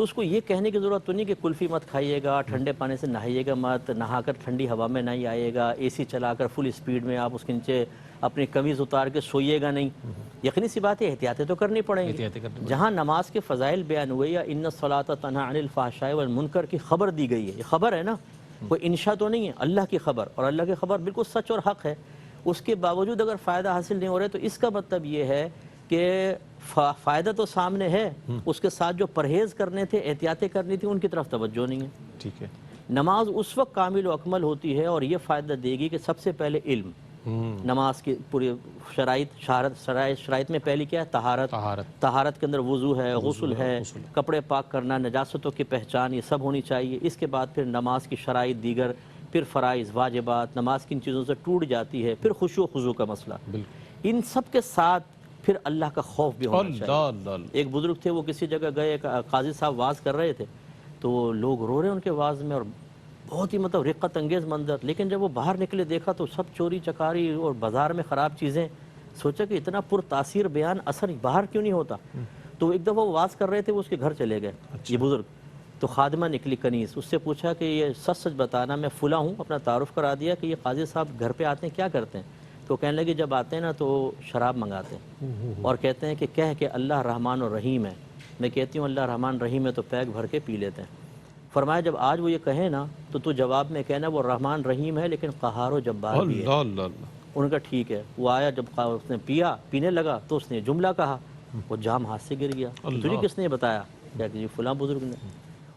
تو اس کو یہ کہنے کی ضرورت تو نہیں کہ کلفی مت کھائیے گا، ٹھنڈے پانی سے نہائیے گا مت، نہا کر ٹھنڈی ہوا میں نہیں آئیے گا، اے سی چلا کر فل اسپیڈ میں آپ اس کے نیچے اپنی قمیض اتار کے سوئیے گا نہیں. یقینی سی بات ہے احتیاطیں تو کرنی پڑیں گی. جہاں نماز کے فضائل بیان ہوئے یا ان الصلاۃ تنہی عن الفحشاء والمنکر کی خبر دی گئی ہے، یہ خبر ہے نا، کوئی انشاء تو نہیں ہے، اللہ کی خبر، اور اللہ کی خبر بالکل سچ اور حق ہے. اس کے باوجود اگر فائدہ حاصل نہیں ہو رہا ہے تو اس کا مطلب یہ ہے کہ فائدہ تو سامنے ہے، اس کے ساتھ جو پرہیز کرنے تھے، احتیاطیں کرنی تھی، ان کی طرف توجہ نہیں ہے. ٹھیک ہے. نماز اس وقت کامل و اکمل ہوتی ہے اور یہ فائدہ دے گی کہ سب سے پہلے علم. نماز کی پوری شرائط میں پہلی کیا ہے؟ طہارت. طہارت کے اندر وضو ہے، غسل ہے، کپڑے پاک کرنا، نجاستوں کی پہچان، یہ سب ہونی چاہیے. اس کے بعد پھر نماز کی شرائط دیگر، پھر فرائض واجبات، نماز کن چیزوں سے ٹوٹ جاتی ہے، پھر خشوع و خضوع کا مسئلہ. ان سب کے ساتھ پھر اللہ کا خوف بھی ہونا چاہیے. ایک بزرگ تھے، وہ کسی جگہ گئے، قاضی صاحب واز کر رہے تھے تو لوگ رو رہے ہیں ان کے واز میں، اور بہت ہی مطلب رقت انگیز منظر. لیکن جب وہ باہر نکلے دیکھا تو سب چوری چکاری اور بازار میں خراب چیزیں. سوچا کہ اتنا پر تاثیر بیان اثر باہر کیوں نہیں ہوتا. تو ایک دفعہ وہ واز کر رہے تھے، وہ اس کے گھر چلے گئے یہ بزرگ. تو خادمہ نکلی کنیز، اس سے پوچھا کہ یہ سچ سچ بتانا، میں فلاں ہوں. اپنا تعارف کرا دیا کہ یہ قاضی صاحب گھر پہ آتے ہیں، کیا کرتے ہیں؟ تو کہنے لگے جب آتے ہیں نا تو شراب منگاتے ہیں اور کہتے ہیں کہ کہہ کے اللہ رحمان اور رحیم ہے. میں کہتی ہوں اللہ رحمان رحیم ہے تو پیک بھر کے پی لیتے ہیں. فرمایا جب آج وہ یہ کہیں نا تو جواب میں کہنا وہ رحمان رحیم ہے لیکن قہار و جبار بھی ہے. ان کا ٹھیک ہے. وہ آیا، جب اس نے پینے لگا تو اس نے جملہ کہا، وہ جام ہاتھ سے گر گیا. تجھے کس نے بتایا؟ کیا کہ فلاں بزرگ نے.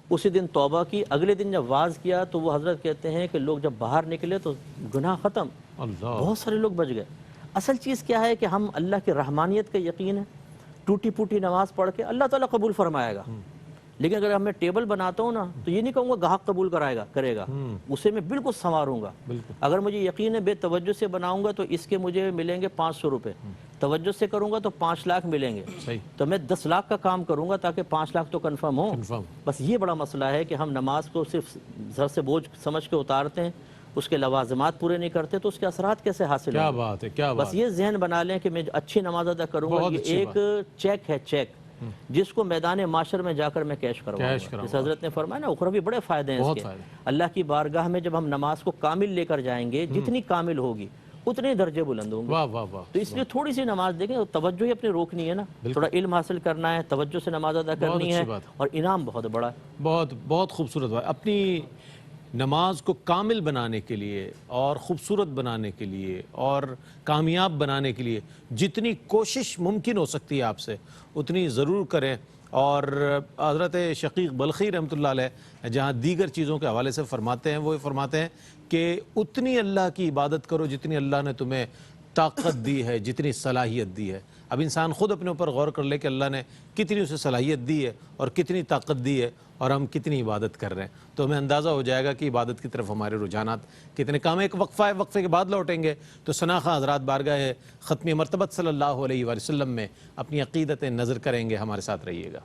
اسی دن توبہ کی. اگلے دن جب واز کیا تو وہ حضرت کہتے ہیں کہ لوگ جب باہر نکلے تو گناہ ختم، بہت سارے لوگ بچ گئے. اصل چیز کیا ہے کہ ہم اللہ کی رحمانیت کا یقین ہے. ٹوٹی پھوٹی نماز پڑھ کے اللہ تعالیٰ قبول فرمائے گا. لیکن اگر میں ٹیبل بناتا ہوں نا تو یہ نہیں کہوں گا گاہک قبول کرے گا، اسے میں بالکل سنواروں گا. اگر مجھے یقین ہے بے توجہ سے بناؤں گا تو اس کے مجھے ملیں گے 500 روپے، توجہ سے کروں گا تو 5 لاکھ ملیں گے. تو میں 10 لاکھ کا کام کروں گا تاکہ 5 لاکھ تو کنفرم ہو. بس یہ بڑا مسئلہ ہے کہ ہم نماز کو صرف سر سے بوجھ سمجھ کے اتارتے ہیں، اس کے لوازمات پورے نہیں کرتے تو اس کے اثرات کیسے حاصل ہوں گے؟ کیا بات ہے، کیا بات. بس یہ ذہن بنا لیں کہ میں اچھی نماز ادا کروں گا، یہ ایک چیک ہے، چیک جس کو میدان معاشر میں جا کر میں کیش کراؤں گا. جس حضرت نے فرمایا نا اخروی بڑے فائدے ہیں اس کے. اللہ کی بارگاہ میں جب ہم نماز کو کامل لے کر جائیں گے، جتنی کامل ہوگی اتنے درجے بلند ہوں گے. تو اس لیے تھوڑی سی نماز دیکھیں، توجہ ہی اپنی روکنی ہے نا، تھوڑا علم حاصل کرنا ہے، توجہ سے نماز ادا کرنی ہے، اور انعام بہت بڑا ہے. بہت خوبصورت بات. اپنی نماز کو کامل بنانے کے لیے اور خوبصورت بنانے کے لیے اور کامیاب بنانے کے لیے جتنی کوشش ممکن ہو سکتی ہے آپ سے اتنی ضرور کریں. اور حضرت شقیق بلخی رحمۃ اللہ علیہ جہاں دیگر چیزوں کے حوالے سے فرماتے ہیں، وہ فرماتے ہیں کہ اتنی اللہ کی عبادت کرو جتنی اللہ نے تمہیں طاقت دی ہے، جتنی صلاحیت دی ہے. اب انسان خود اپنے اوپر غور کر لے کہ اللہ نے کتنی اسے صلاحیت دی ہے اور کتنی طاقت دی ہے اور ہم کتنی عبادت کر رہے ہیں، تو ہمیں اندازہ ہو جائے گا کہ عبادت کی طرف ہمارے رجحانات کتنے کام ہیں. ایک وقفہ ہے، وقفے کے بعد لوٹیں گے تو ثناخواں حضرات بارگاہ ختمی مرتبت صلی اللہ علیہ وآلہ وسلم میں اپنی عقیدتیں نظر کریں گے. ہمارے ساتھ رہیے گا.